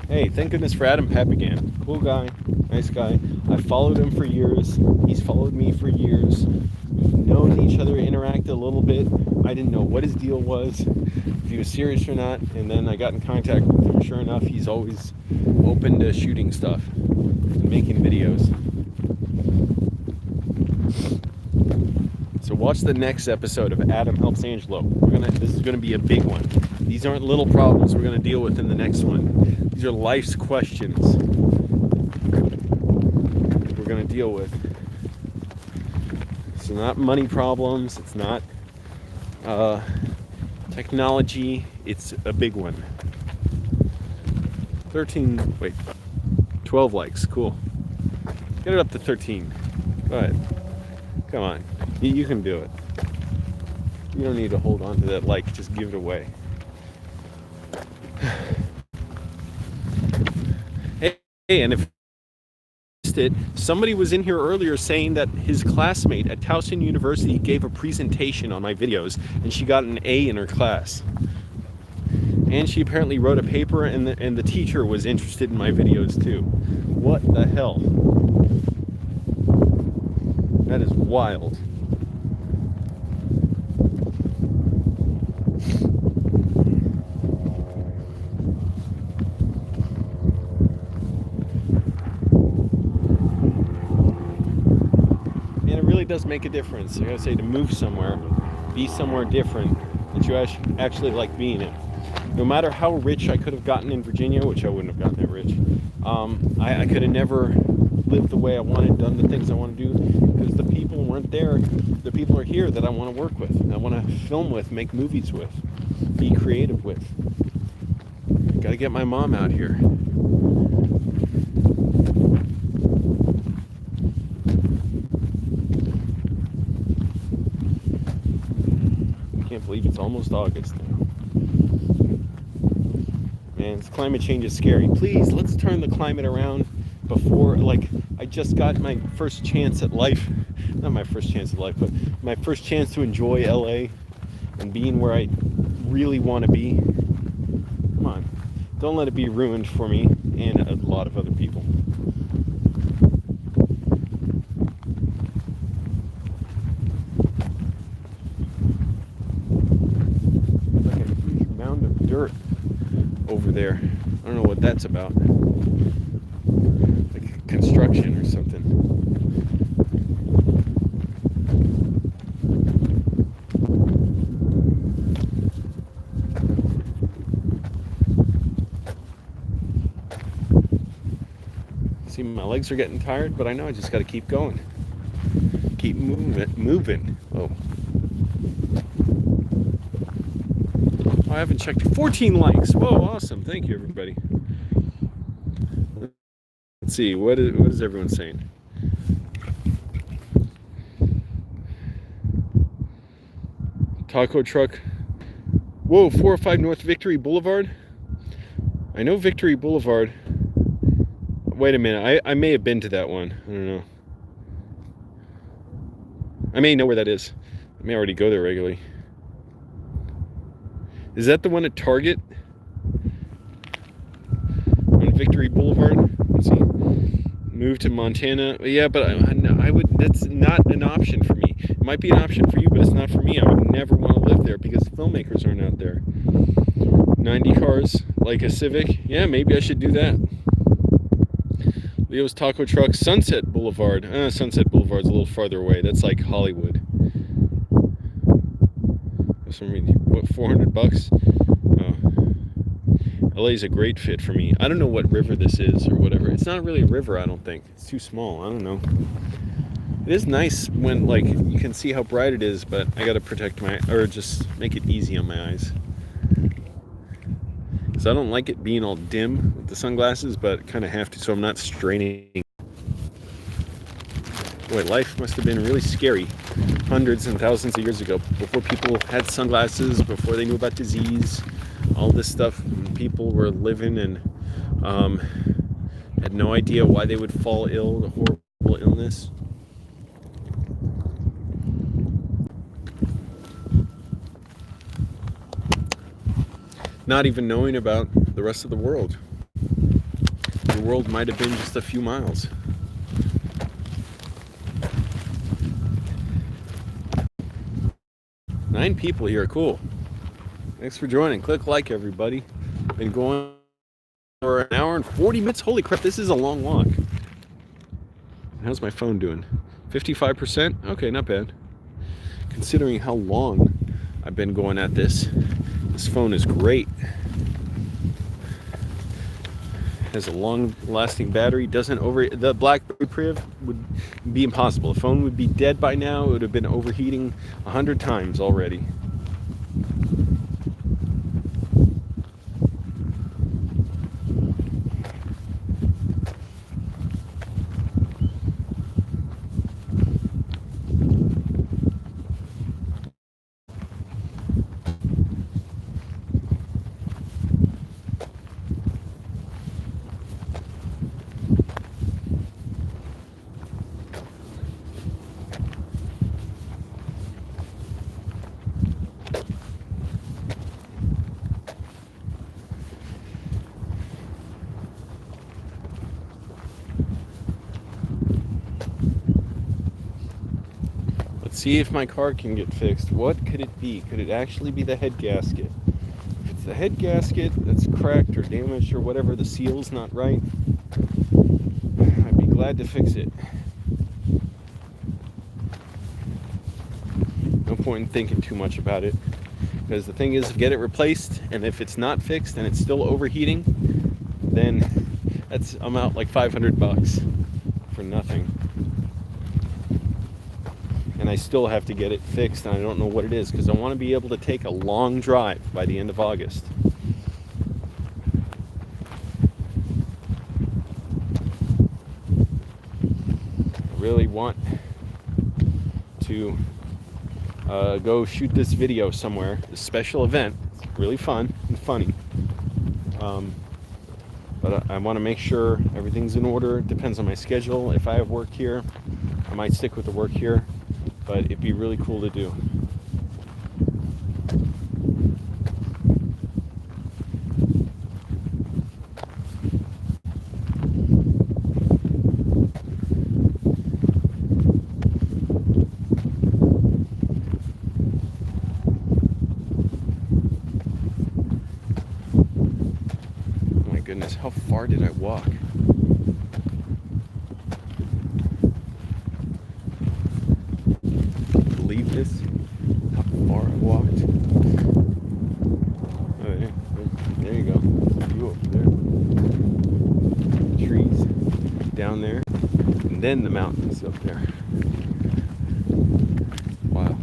Hey, thank goodness for Adam Papagan. Cool guy, nice guy. I followed him for years. He's followed me for years. We've known each other, interacted a little bit. I didn't know what his deal was, if he was serious or not. And then I got in contact with him. Sure enough, he's always open to shooting stuff and making videos. So watch the next episode of Adam Helps Angelo. This is gonna be a big one. These aren't little problems we're gonna deal with in the next one. These are life's questions we're gonna deal with. It's not money problems. It's not technology. It's a big one. 12 likes. Cool. Get it up to 13. Go ahead. Come on. You can do it. You don't need to hold on to that like, just give it away. Hey, and if you missed it, somebody was in here earlier saying that his classmate at Towson University gave a presentation on my videos and she got an A in her class. And she apparently wrote a paper, and the teacher was interested in my videos too. What the hell? That is wild. And it really does make a difference. I gotta say, to move somewhere, be somewhere different that you actually like being in. No matter how rich I could have gotten in Virginia, which I wouldn't have gotten that rich, I could have never lived the way I wanted, done the things I want to do, because the people weren't there. The people are here that I want to work with, I want to film with, make movies with, be creative with. Got to get my mom out here. I can't believe it's almost August now. Man, this climate change is scary. Please, let's turn the climate around before, like, I just got my first chance at life. Not my first chance at life, but my first chance to enjoy LA and being where I really want to be. Come on. Don't let it be ruined for me and a lot of other people. Like a huge mound of dirt over there. I don't know what that's about. Like construction or something. See, my legs are getting tired, but I know I just got to keep going. Keep moving. Oh, I haven't checked. 14 likes. Whoa, awesome. Thank you, everybody. Let's see. What is everyone saying? Taco truck. Whoa, 405 North Victory Boulevard. I know Victory Boulevard. Wait a minute. I may have been to that one. I don't know. I may know where that is. I may already go there regularly. Is that the one at Target? On Victory Boulevard? Let's see. Move to Montana. Yeah, but I would. That's not an option for me. It might be an option for you, but it's not for me. I would never want to live there because filmmakers aren't out there. 90 cars, like a Civic. Yeah, maybe I should do that. Leo's Taco Truck, Sunset Boulevard. Sunset Boulevard's a little farther away. That's like Hollywood. What, $400? Oh. LA's a great fit for me. I don't know what river this is or whatever. It's not really a river, I don't think. It's too small. I don't know. It is nice when, like, you can see how bright it is, but I gotta protect or just make it easy on my eyes. So I don't like it being all dim with the sunglasses, but kind of have to, so I'm not straining. Boy, life must have been really scary hundreds and thousands of years ago, before people had sunglasses, before they knew about disease, all this stuff. People were living and had no idea why they would fall ill, the horrible illness. Not even knowing about the rest of the world. The world might have been just a few miles. Nine people here, cool. Thanks for joining. Click like, everybody. Been going for an hour and 40 minutes. Holy crap, this is a long walk. How's my phone doing? 55%? Okay, not bad. Considering how long I've been going at this phone is great. Has a long-lasting battery. The BlackBerry Priv would be impossible. The phone would be dead by now. It would have been overheating 100 times already. See if my car can get fixed. What could it be? Could it actually be the head gasket? If it's the head gasket that's cracked or damaged or whatever, the seal's not right, I'd be glad to fix it. No point in thinking too much about it, because the thing is, get it replaced, and if it's not fixed and it's still overheating, then I'm out like $500 for nothing. And I still have to get it fixed, and I don't know what it is, because I want to be able to take a long drive by the end of August. I really want to go shoot this video somewhere, this special event. It's really fun and funny. But I want to make sure everything's in order. It depends on my schedule. If I have work here, I might stick with the work here. But it'd be really cool to do. Oh my goodness, how far did I walk? Believe this? How far I walked? Oh yeah, there you go. You over there. Trees down down there, and then the mountains up there. Wow.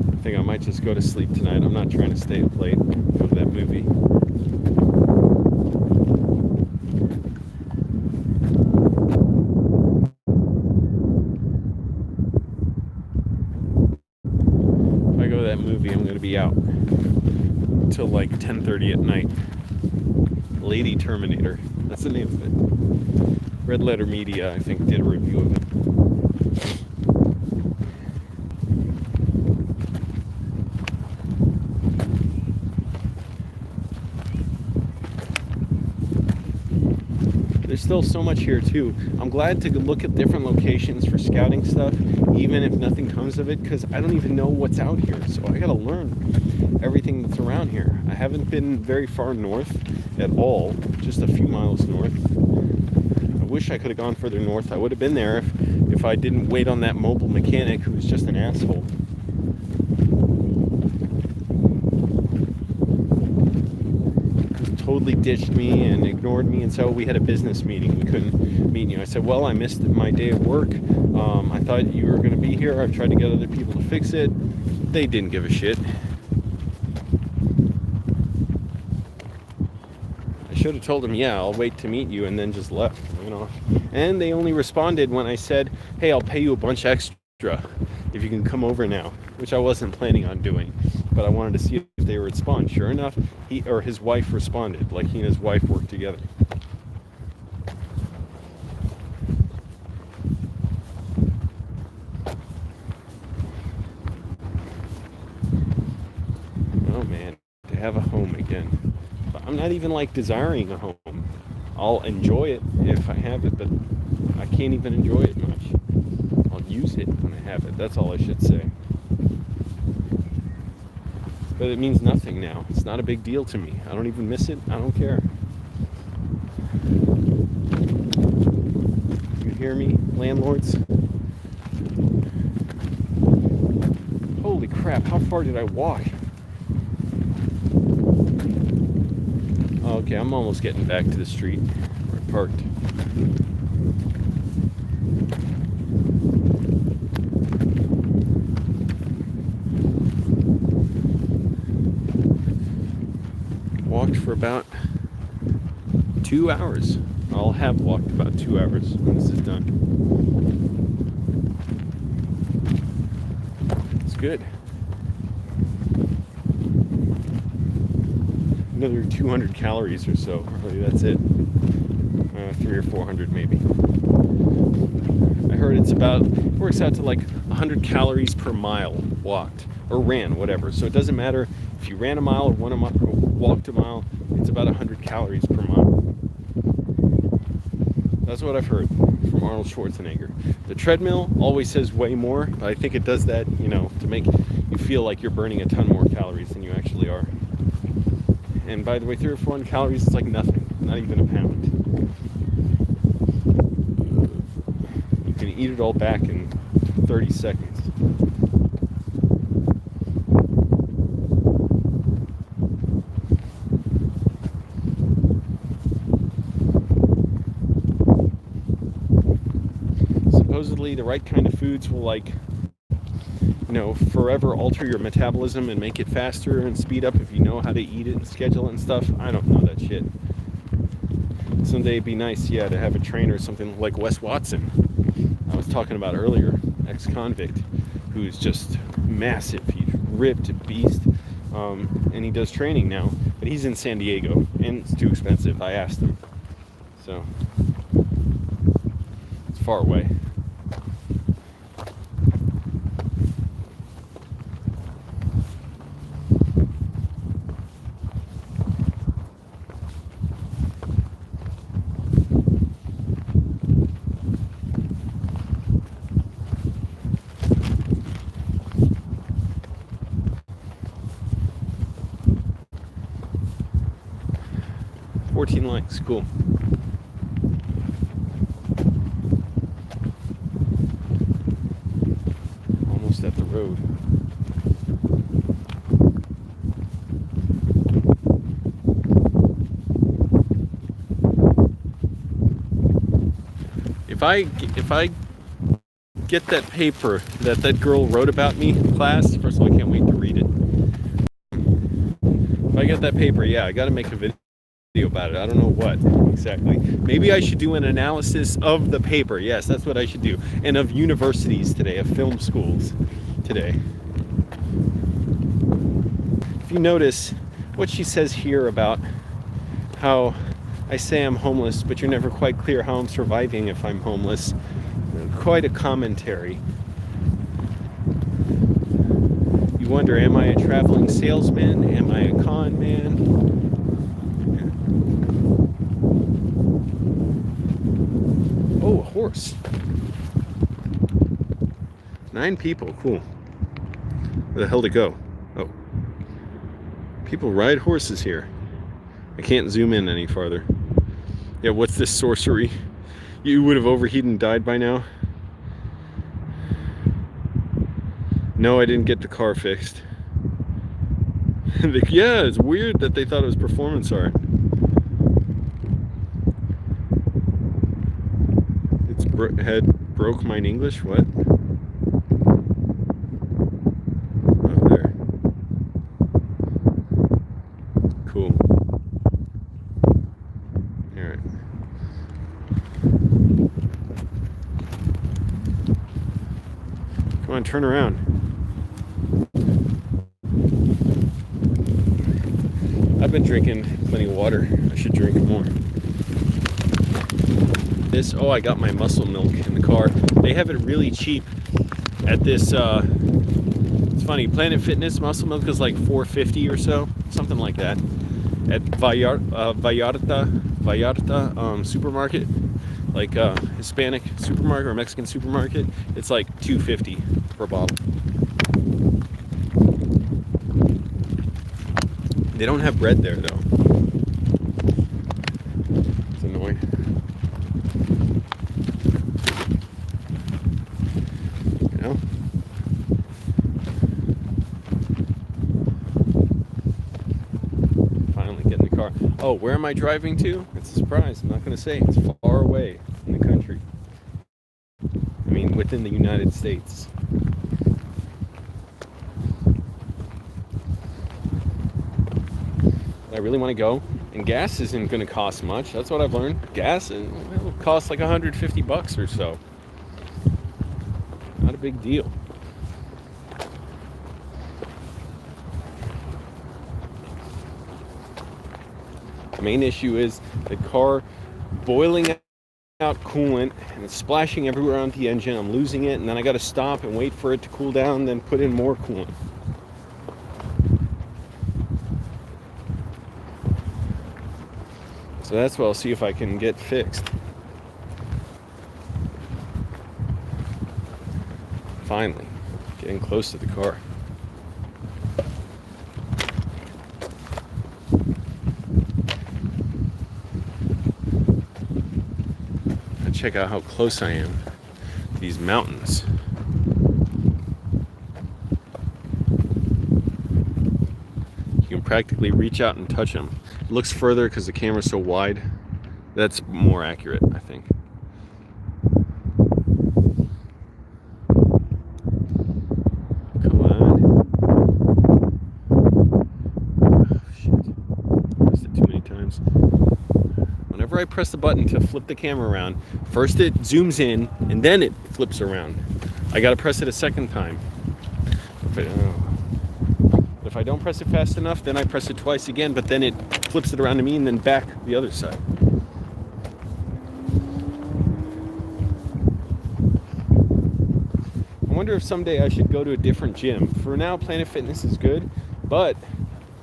I think I might just go to sleep tonight. I'm not trying to stay up late. Go to that movie. If I go to that movie, I'm going to be out till like 10:30 at night. Lady Terminator. That's the name of it. Red Letter Media, I think, did a review of it. There's still so much here too. I'm glad to look at different locations for scouting stuff, even if nothing comes of it, because I don't even know what's out here. So I gotta learn everything that's around here. I haven't been very far north at all, just a few miles north. I wish I could have gone further north. I would have been there if I didn't wait on that mobile mechanic who was just an asshole. Totally ditched me and ignored me, and so we had a business meeting. We couldn't meet you. I said, well, I missed my day of work. I thought you were going to be here. I've tried to get other people to fix it. They didn't give a shit. I should have told them, yeah, I'll wait to meet you, and then just left, you know. And they only responded when I said, hey, I'll pay you a bunch extra if you can come over now, which I wasn't planning on doing, but I wanted to see if they would respond. Sure enough, he or his wife responded. Like, he and his wife worked together. Oh man, to have a home again. But I'm not even like desiring a home. I'll enjoy it if I have it, but I can't even enjoy it much. I'll use it when I have it. That's all I should say. But it means nothing now. It's not a big deal to me. I don't even miss it. I don't care. You hear me, landlords? Holy crap, how far did I walk? Okay, I'm almost getting back to the street where I parked. Walked for about 2 hours. I'll have walked about 2 hours when this is done. It's good. Another 200 calories or so. Really, that's it. 300 or 400 maybe. I heard it works out to like 100 calories per mile walked or ran, whatever. So it doesn't matter if you ran a mile or walked a mile. It's about 100 calories per mile. That's what I've heard from Arnold Schwarzenegger. The treadmill always says way more, but I think it does that, to make you feel like you're burning a ton more calories than you actually are. And by the way, 300 or 400 calories is like nothing, not even a pound. You can eat it all back in 30 seconds. Supposedly, the right kind of foods will forever alter your metabolism and make it faster and speed up if you know how to eat it and schedule it and stuff. I don't know that shit. Someday it'd be nice, to have a trainer or something like Wes Watson I was talking about earlier, ex-convict, who's just massive. He's ripped, a beast, and he does training now, but he's in San Diego, and it's too expensive. I asked him, so it's far away. 14 likes, cool. Almost at the road. If I get that paper that girl wrote about me in class, first of all, I can't wait to read it. If I get that paper, yeah, I got to make a video about it. I don't know what exactly. Maybe I should do an analysis of the paper. Yes, that's what I should do. And of universities today, of film schools today. If you notice what she says here about how I say I'm homeless, but you're never quite clear how I'm surviving if I'm homeless. Quite a commentary. You wonder, am I a traveling salesman? Am I a con man? Oh, a horse. 9 people, cool. Where the hell to go? Oh. People ride horses here. I can't zoom in any farther. Yeah, what's this sorcery? You would have overheated and died by now. No, I didn't get the car fixed. Yeah, it's weird that they thought it was performance art. Its head broke my English? What? Oh, there. Cool. Alright. Come on, turn around. I've been drinking plenty of water. I should drink more. Oh, I got my muscle milk in the car. They have it really cheap at this, it's funny, Planet Fitness muscle milk is like $4.50 or so, something like that. At Vallarta supermarket, like Hispanic supermarket or Mexican supermarket, it's like $2.50 per bottle. They don't have bread there though. It's annoying. You know? Finally get in the car. Oh, where am I driving to? It's a surprise. I'm not going to say. It's far away in the country. I mean, within the United States. I really want to go, and gas isn't going to cost much. That's what I've learned. Gas will cost like $150 or so. Not a big deal. The main issue is the car boiling out coolant and it's splashing everywhere on the engine. I'm losing it, and then I got to stop and wait for it to cool down, then put in more coolant. So that's what I'll see if I can get fixed. Finally, getting close to the car. Let's check out how close I am to these mountains. You can practically reach out and touch them. It looks further because the camera's so wide. That's more accurate, I think. Come on. Oh, shit. Pressed it too many times. Whenever I press the button to flip the camera around, first it zooms in and then it flips around. I gotta press it a second time. If I don't press it fast enough, then I press it twice again, but then it flips it around to me and then back the other side. I wonder if someday I should go to a different gym. For now, Planet Fitness is good, but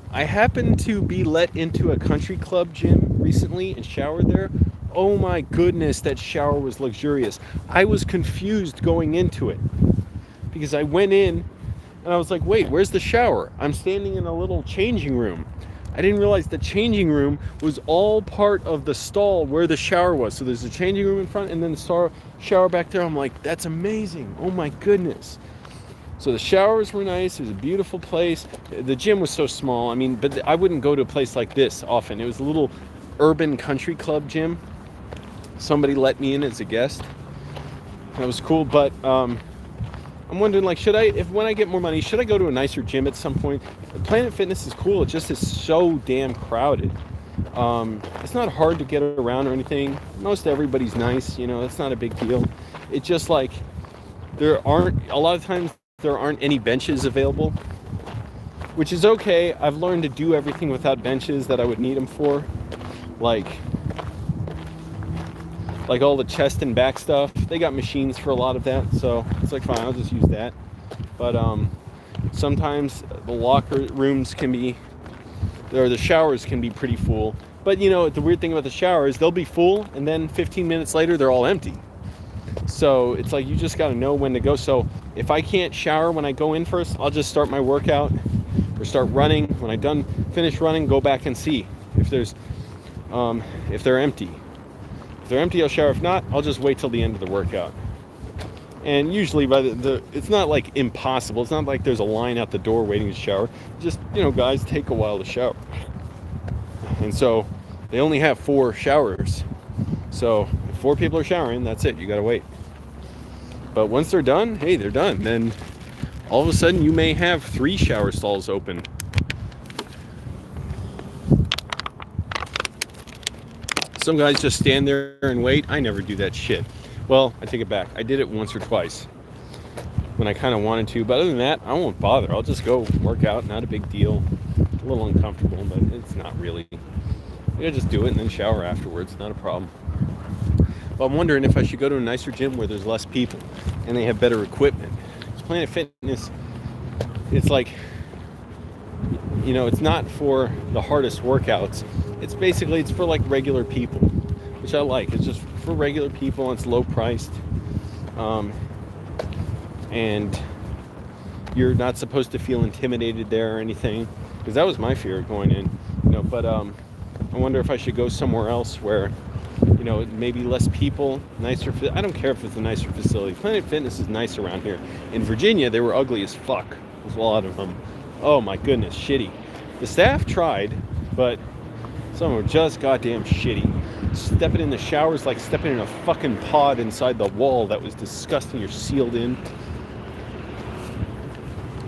I happened to be let into a country club gym recently and showered there. Oh my goodness, that shower was luxurious. I was confused going into it because I went in and I was like, wait, where's the shower? I'm standing in a little changing room. I didn't realize the changing room was all part of the stall where the shower was. So there's a changing room in front and then the shower back there. I'm like, that's amazing. Oh my goodness. So the showers were nice. It was a beautiful place. The gym was so small. I mean, but I wouldn't go to a place like this often. It was a little urban country club gym. Somebody let me in as a guest. That was cool. But I'm wondering, like, when I get more money, should I go to a nicer gym at some point? Planet Fitness is cool. It just is so damn crowded. It's not hard to get around or anything. Most everybody's nice. You know, it's not a big deal. It's just like a lot of times there aren't any benches available, which is okay. I've learned to do everything without benches that I would need them for, like all the chest and back stuff. They got machines for a lot of that, so it's like, fine, I'll just use that. But sometimes the locker rooms the showers can be pretty full. But you know, the weird thing about the showers, they'll be full and then 15 minutes later they're all empty. So it's like, you just got to know when to go. So if I can't shower when I go in first, I'll just start my workout or start running. When I finish running, go back and see if they're empty. If they're empty, I'll shower. If not, I'll just wait till the end of the workout. And usually by it's not like impossible. It's not like there's a line out the door waiting to shower. Just, you know, guys take a while to shower. And so they only have 4 showers. So if 4 people are showering, that's it. You got to wait. But once they're done, hey, they're done. Then all of a sudden you may have 3 shower stalls open. Some guys just stand there and wait. I never do that shit. Well, I take it back. I did it once or twice when I kind of wanted to. But other than that, I won't bother. I'll just go work out. Not a big deal. A little uncomfortable, but it's not really. I just do it and then shower afterwards. Not a problem. But I'm wondering if I should go to a nicer gym where there's less people and they have better equipment. Because Planet Fitness, it's like, you know, it's not for the hardest workouts. It's for like regular people, which I like. It's just for regular people. It's low priced, and you're not supposed to feel intimidated there or anything. Because that was my fear going in, you know. But I wonder if I should go somewhere else where, you know, maybe less people, nicer. I don't care if it's a nicer facility. Planet Fitness is nice around here. In Virginia, they were ugly as fuck. There's a lot of them. Oh my goodness, shitty. The staff tried, but some were just goddamn shitty. Stepping in the showers like stepping in a fucking pod inside the wall. That was disgusting. You're sealed in.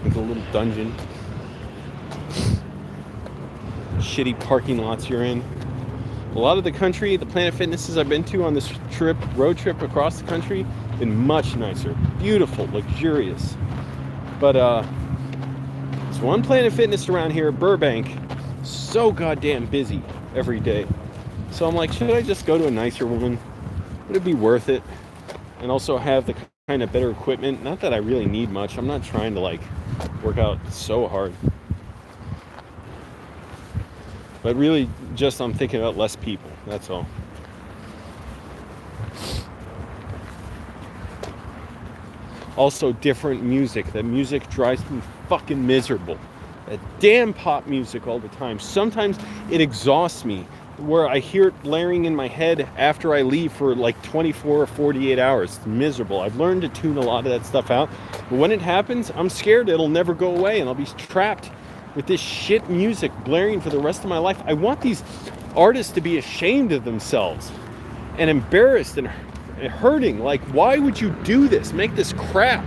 Like a little dungeon. Shitty parking lots you're in. A lot of the country, the Planet Fitnesses I've been to on this road trip across the country, been much nicer. Beautiful, luxurious. But there's one Planet Fitness around here, Burbank, so goddamn busy every day. So I'm like, should I just go to a nicer one? Would it be worth it? And also have the kind of better equipment. Not that I really need much. I'm not trying to like work out so hard. But really, just I'm thinking about less people. That's all. Also, different music. That music drives me fucking miserable. That damn pop music all the time. Sometimes it exhausts me, where I hear it blaring in my head after I leave for like 24 or 48 hours. It's miserable. I've learned to tune a lot of that stuff out. But when it happens, I'm scared it'll never go away and I'll be trapped with this shit music blaring for the rest of my life. I want these artists to be ashamed of themselves and embarrassed and hurting. Like, why would you do this? Make this crap.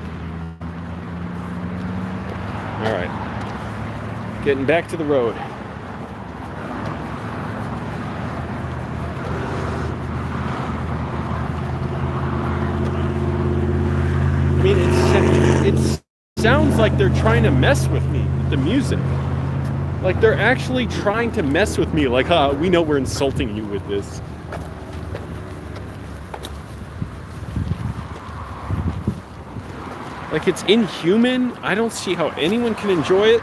All right. Getting back to the road. I mean, it sounds like they're trying to mess with me with the music. Like they're actually trying to mess with me. Like, we know we're insulting you with this. Like, it's inhuman. I don't see how anyone can enjoy it.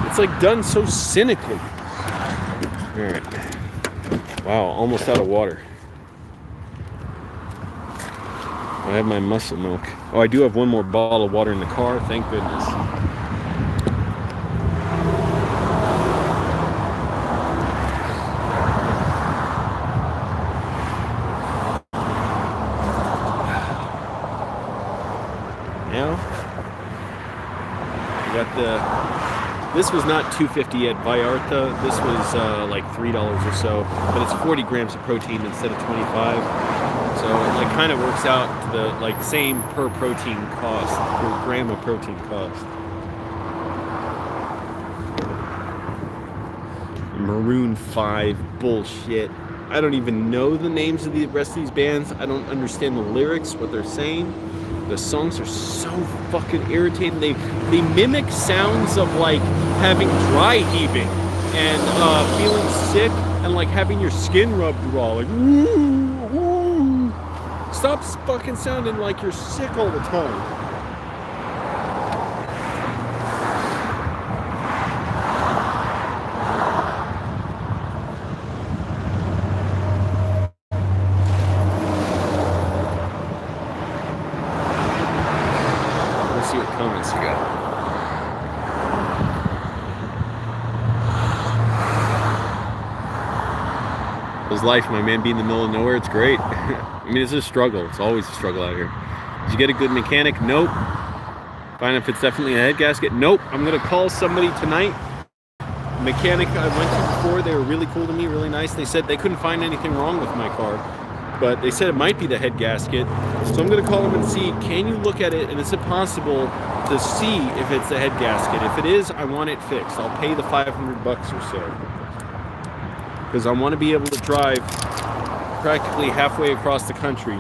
It's like done so cynically. All right. Wow, almost out of water. I have my muscle milk. Oh, I do have one more bottle of water in the car. Thank goodness. got this was not $2.50 at Vallarta. This was like $3 or so, but it's 40 grams of protein instead of 25. So it kind of works out to the same per protein cost, per gram of protein cost. Maroon 5 bullshit. I don't even know the names of the rest of these bands. I don't understand the lyrics, what they're saying. The songs are so fucking irritating. They mimic sounds of having dry heaving and feeling sick and having your skin rubbed raw. Stop fucking sounding like you're sick all the time. Let's see what comments you got. How's life, my man? Being in the middle of nowhere, it's great. I mean, it's a struggle. It's always a struggle out here. Did you get a good mechanic? Nope. Find if it's definitely a head gasket? Nope. I'm gonna call somebody tonight. Mechanic I went to before, they were really cool to me, really nice. They said they couldn't find anything wrong with my car, but they said it might be the head gasket. So I'm gonna call them and see, can you look at it and is it possible to see if it's the head gasket? If it is, I want it fixed. I'll pay the $500 or so. Because I want to be able to drive practically halfway across the country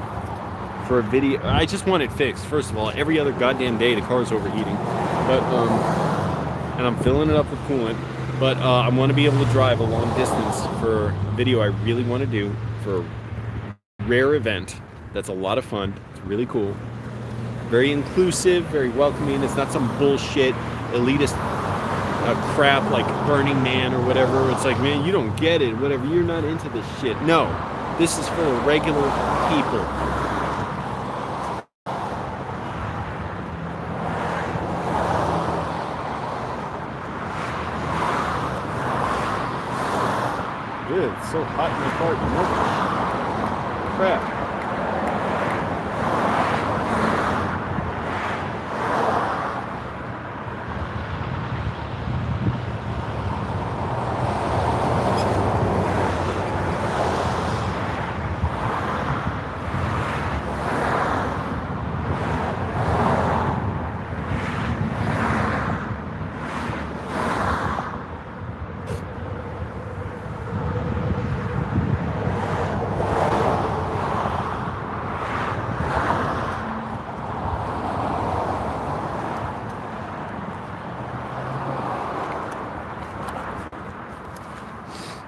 for a video. I just want it fixed. First of all, every other goddamn day the car's overheating, but and I'm filling it up with coolant. But I want to be able to drive a long distance for a video I really want to do for a rare event. That's a lot of fun. It's really cool, very inclusive, very welcoming. It's not some bullshit elitist crap like Burning Man or whatever. It's man, you don't get it, whatever, you're not into this shit. No, this is for regular people. Good, it's so hot in the car, you know? Crap.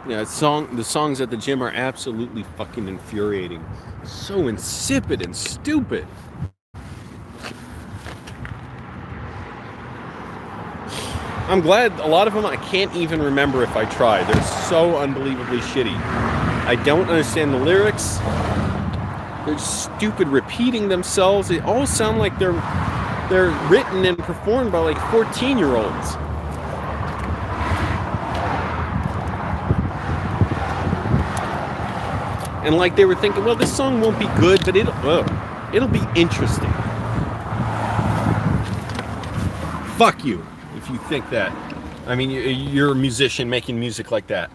Yeah, the songs at the gym are absolutely fucking infuriating. So insipid and stupid. I'm glad a lot of them I can't even remember if I try. They're so unbelievably shitty. I don't understand the lyrics. They're stupid, repeating themselves. They all sound like they're written and performed by 14-year-olds. And they were thinking, well, this song won't be good, but it'll be interesting. Fuck you if you think that. I mean, you're a musician making music like that.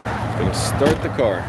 Gonna start the car.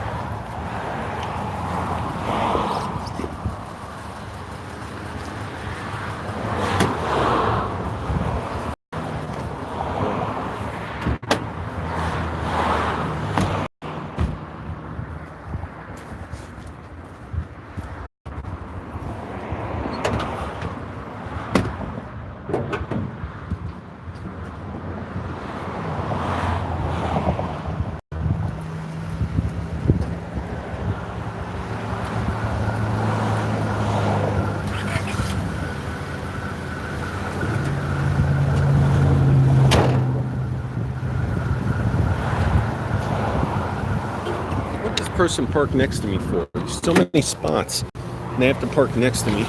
Person park next to me for? There's so many spots and they have to park next to me.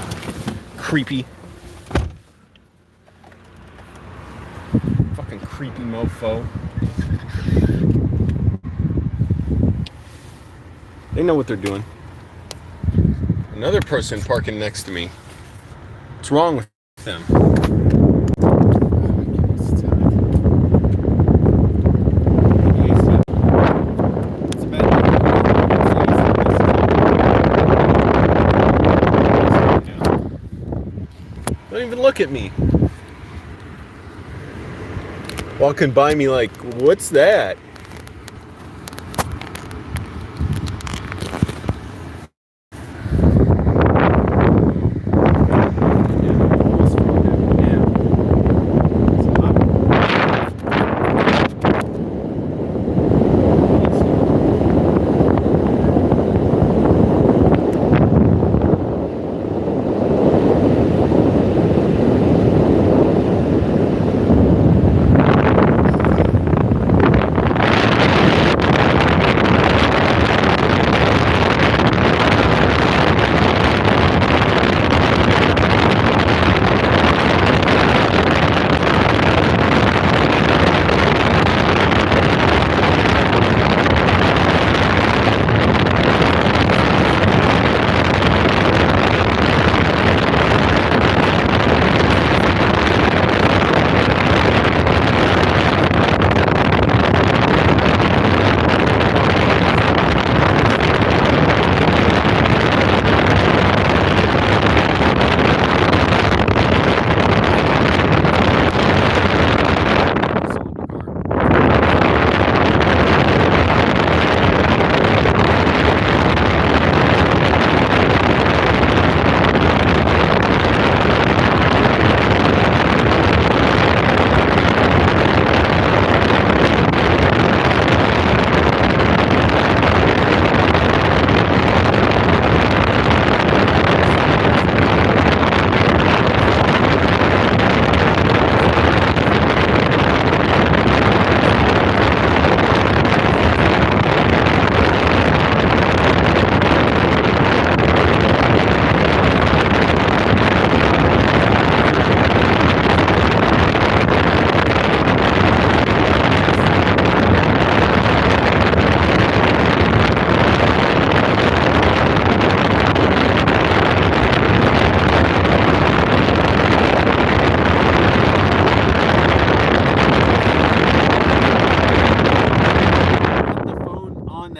Creepy. Fucking creepy mofo. They know what they're doing. Another person parking next to me. What's wrong with them? Don't even look at me. Walking by me like, what's that?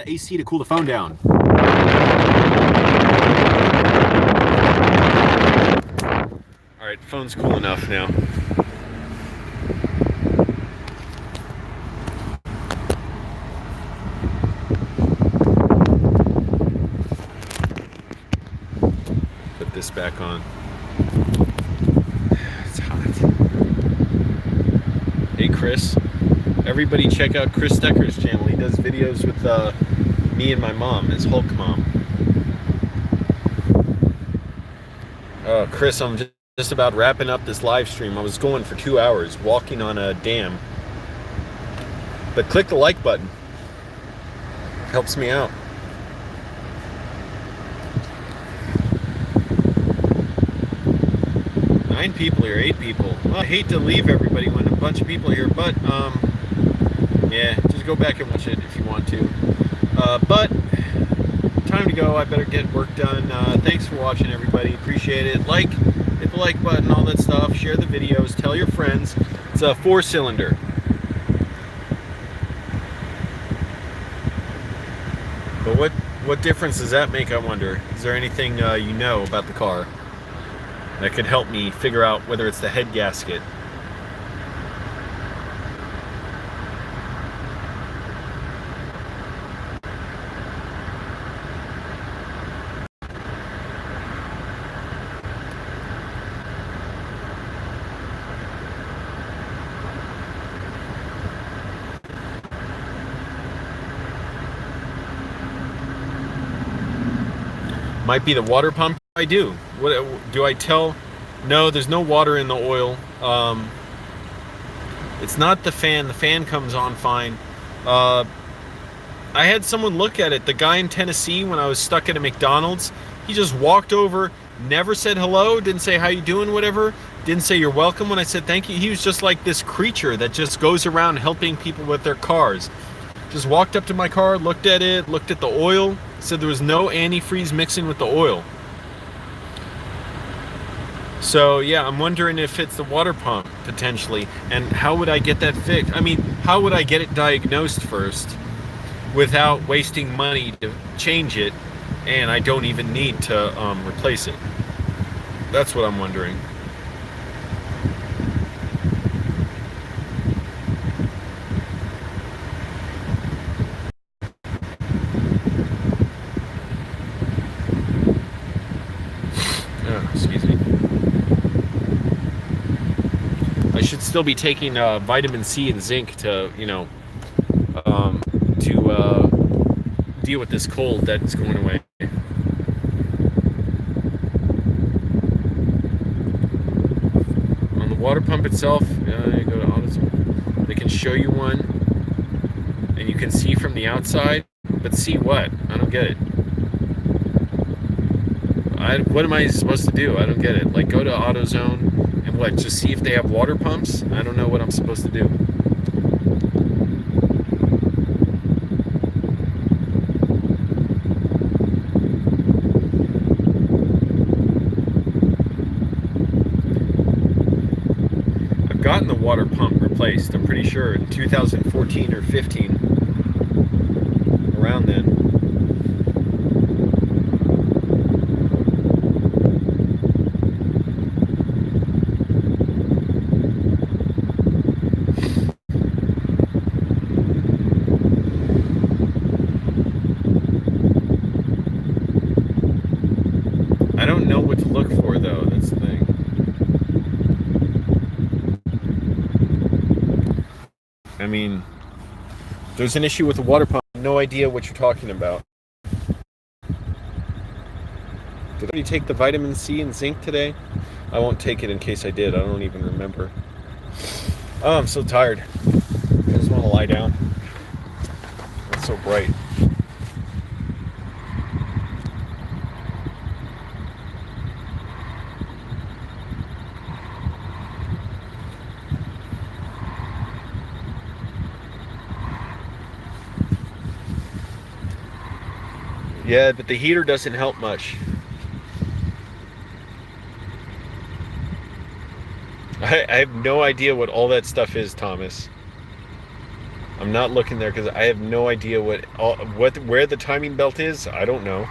AC to cool the phone down. All right, phone's cool enough now. Put this back on. It's hot. Hey, Chris. Everybody check out Chris Decker's channel. He does videos with me and my mom, his Hulk mom. Chris, I'm just about wrapping up this live stream. I was going for 2 hours, walking on a dam. But click the like button. Helps me out. Nine people here, 8 people. Well, I hate to leave everybody when a bunch of people are here, but yeah, just go back and watch it if you want to. But time to go. I better get work done. Thanks for watching, everybody. Appreciate it. Hit the like button, all that stuff. Share the videos. Tell your friends. It's a 4-cylinder. But what difference does that make, I wonder? Is there anything you know about the car that could help me figure out whether it's the head gasket? Might be the water pump. I do. What do I tell? No, there's no water in the oil. It's not the fan. The fan comes on fine. I had someone look at it. The guy in Tennessee, when I was stuck at a McDonald's, he just walked over, never said hello, didn't say how you doing, whatever, didn't say you're welcome when I said thank you. He was just like this creature that just goes around helping people with their cars. Just walked up to my car, looked at it, looked at the oil, said there was no antifreeze mixing with the oil. So yeah, I'm wondering if it's the water pump potentially, and how would I get that fixed? I mean, how would I get it diagnosed first without wasting money to change it, and I don't even need to replace it? That's what I'm wondering. Oh, excuse me. I should still be taking vitamin C and zinc to, deal with this cold that's going away. On the water pump itself, you go to AutoZone. They can show you one, and you can see from the outside, but see what? I don't get it. What am I supposed to do? I don't get it. Like, go to AutoZone and what? Just see if they have water pumps? I don't know what I'm supposed to do. I've gotten the water pump replaced, I'm pretty sure, in 2014 or 15. Around then. I don't know what to look for, though. That's the thing. I mean, there's an issue with the water pump. I have no idea what you're talking about. Did I take the vitamin C and zinc today? I won't take it in case I did. I don't even remember. Oh, I'm so tired. I just want to lie down. It's so bright. Yeah, but the heater doesn't help much. I have no idea what all that stuff is, Thomas. I'm not looking there because I have no idea where the timing belt is. I don't know.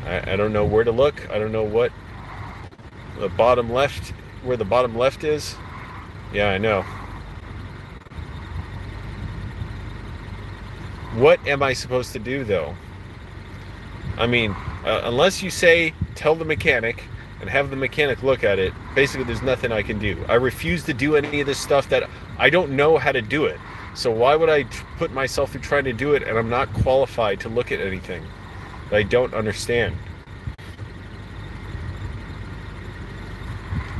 I don't know where to look. I don't know what the bottom left, where the bottom left is. Yeah, I know. What am I supposed to do, though? I mean, unless you say, tell the mechanic and have the mechanic look at it, basically there's nothing I can do. I refuse to do any of this stuff that I don't know how to do it. So why would I put myself through trying to do it and I'm not qualified to look at anything that I don't understand?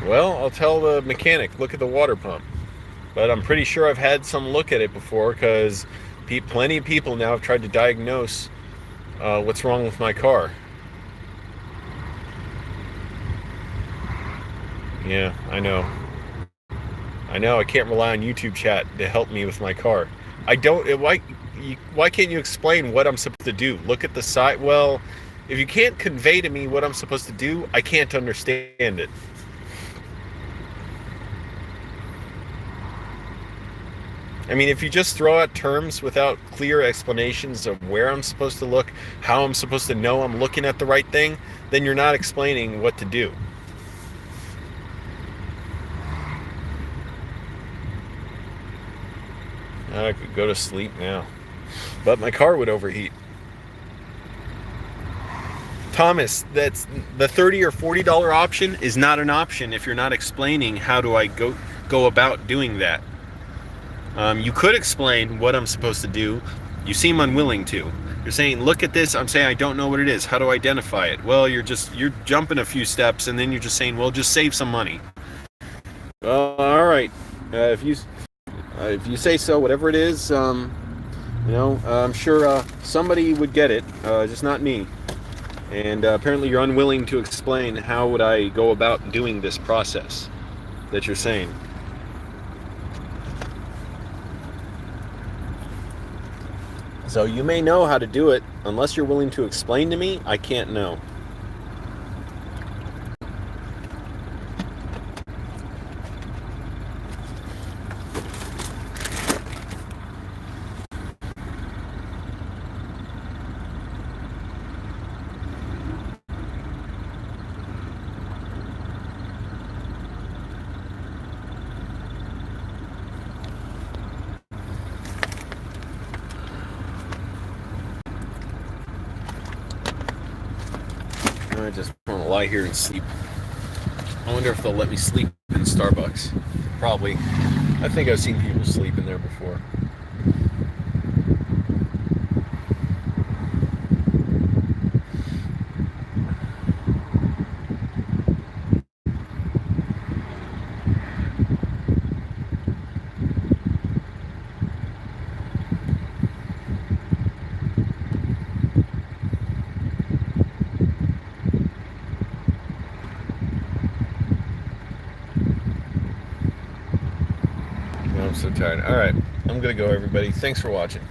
Well, I'll tell the mechanic, look at the water pump. But I'm pretty sure I've had some look at it before because plenty of people now have tried to diagnose what's wrong with my car. Yeah, I know. I can't rely on YouTube chat to help me with my car. Why can't you explain what I'm supposed to do? Look at the side. Well, if you can't convey to me what I'm supposed to do, I can't understand it. I mean, if you just throw out terms without clear explanations of where I'm supposed to look, how I'm supposed to know I'm looking at the right thing, then you're not explaining what to do. I could go to sleep now, but my car would overheat. Thomas, that's the $30 or $40 option is not an option if you're not explaining how do I go about doing that. You could explain what I'm supposed to do. You seem unwilling to. You're saying, look at this. I'm saying I don't know what it is. How do I identify it? Well, you're jumping a few steps, and then you're just saying, well, just save some money. All right. If you say so, whatever it is, I'm sure somebody would get it, just not me. And apparently you're unwilling to explain how would I go about doing this process that you're saying. So you may know how to do it. Unless you're willing to explain to me, I can't know. I just want to lie here and sleep. I wonder if they'll let me sleep in Starbucks. Probably. I think I've seen people sleep in there before. I'm so tired. All right, I'm gonna go, everybody. Thanks for watching.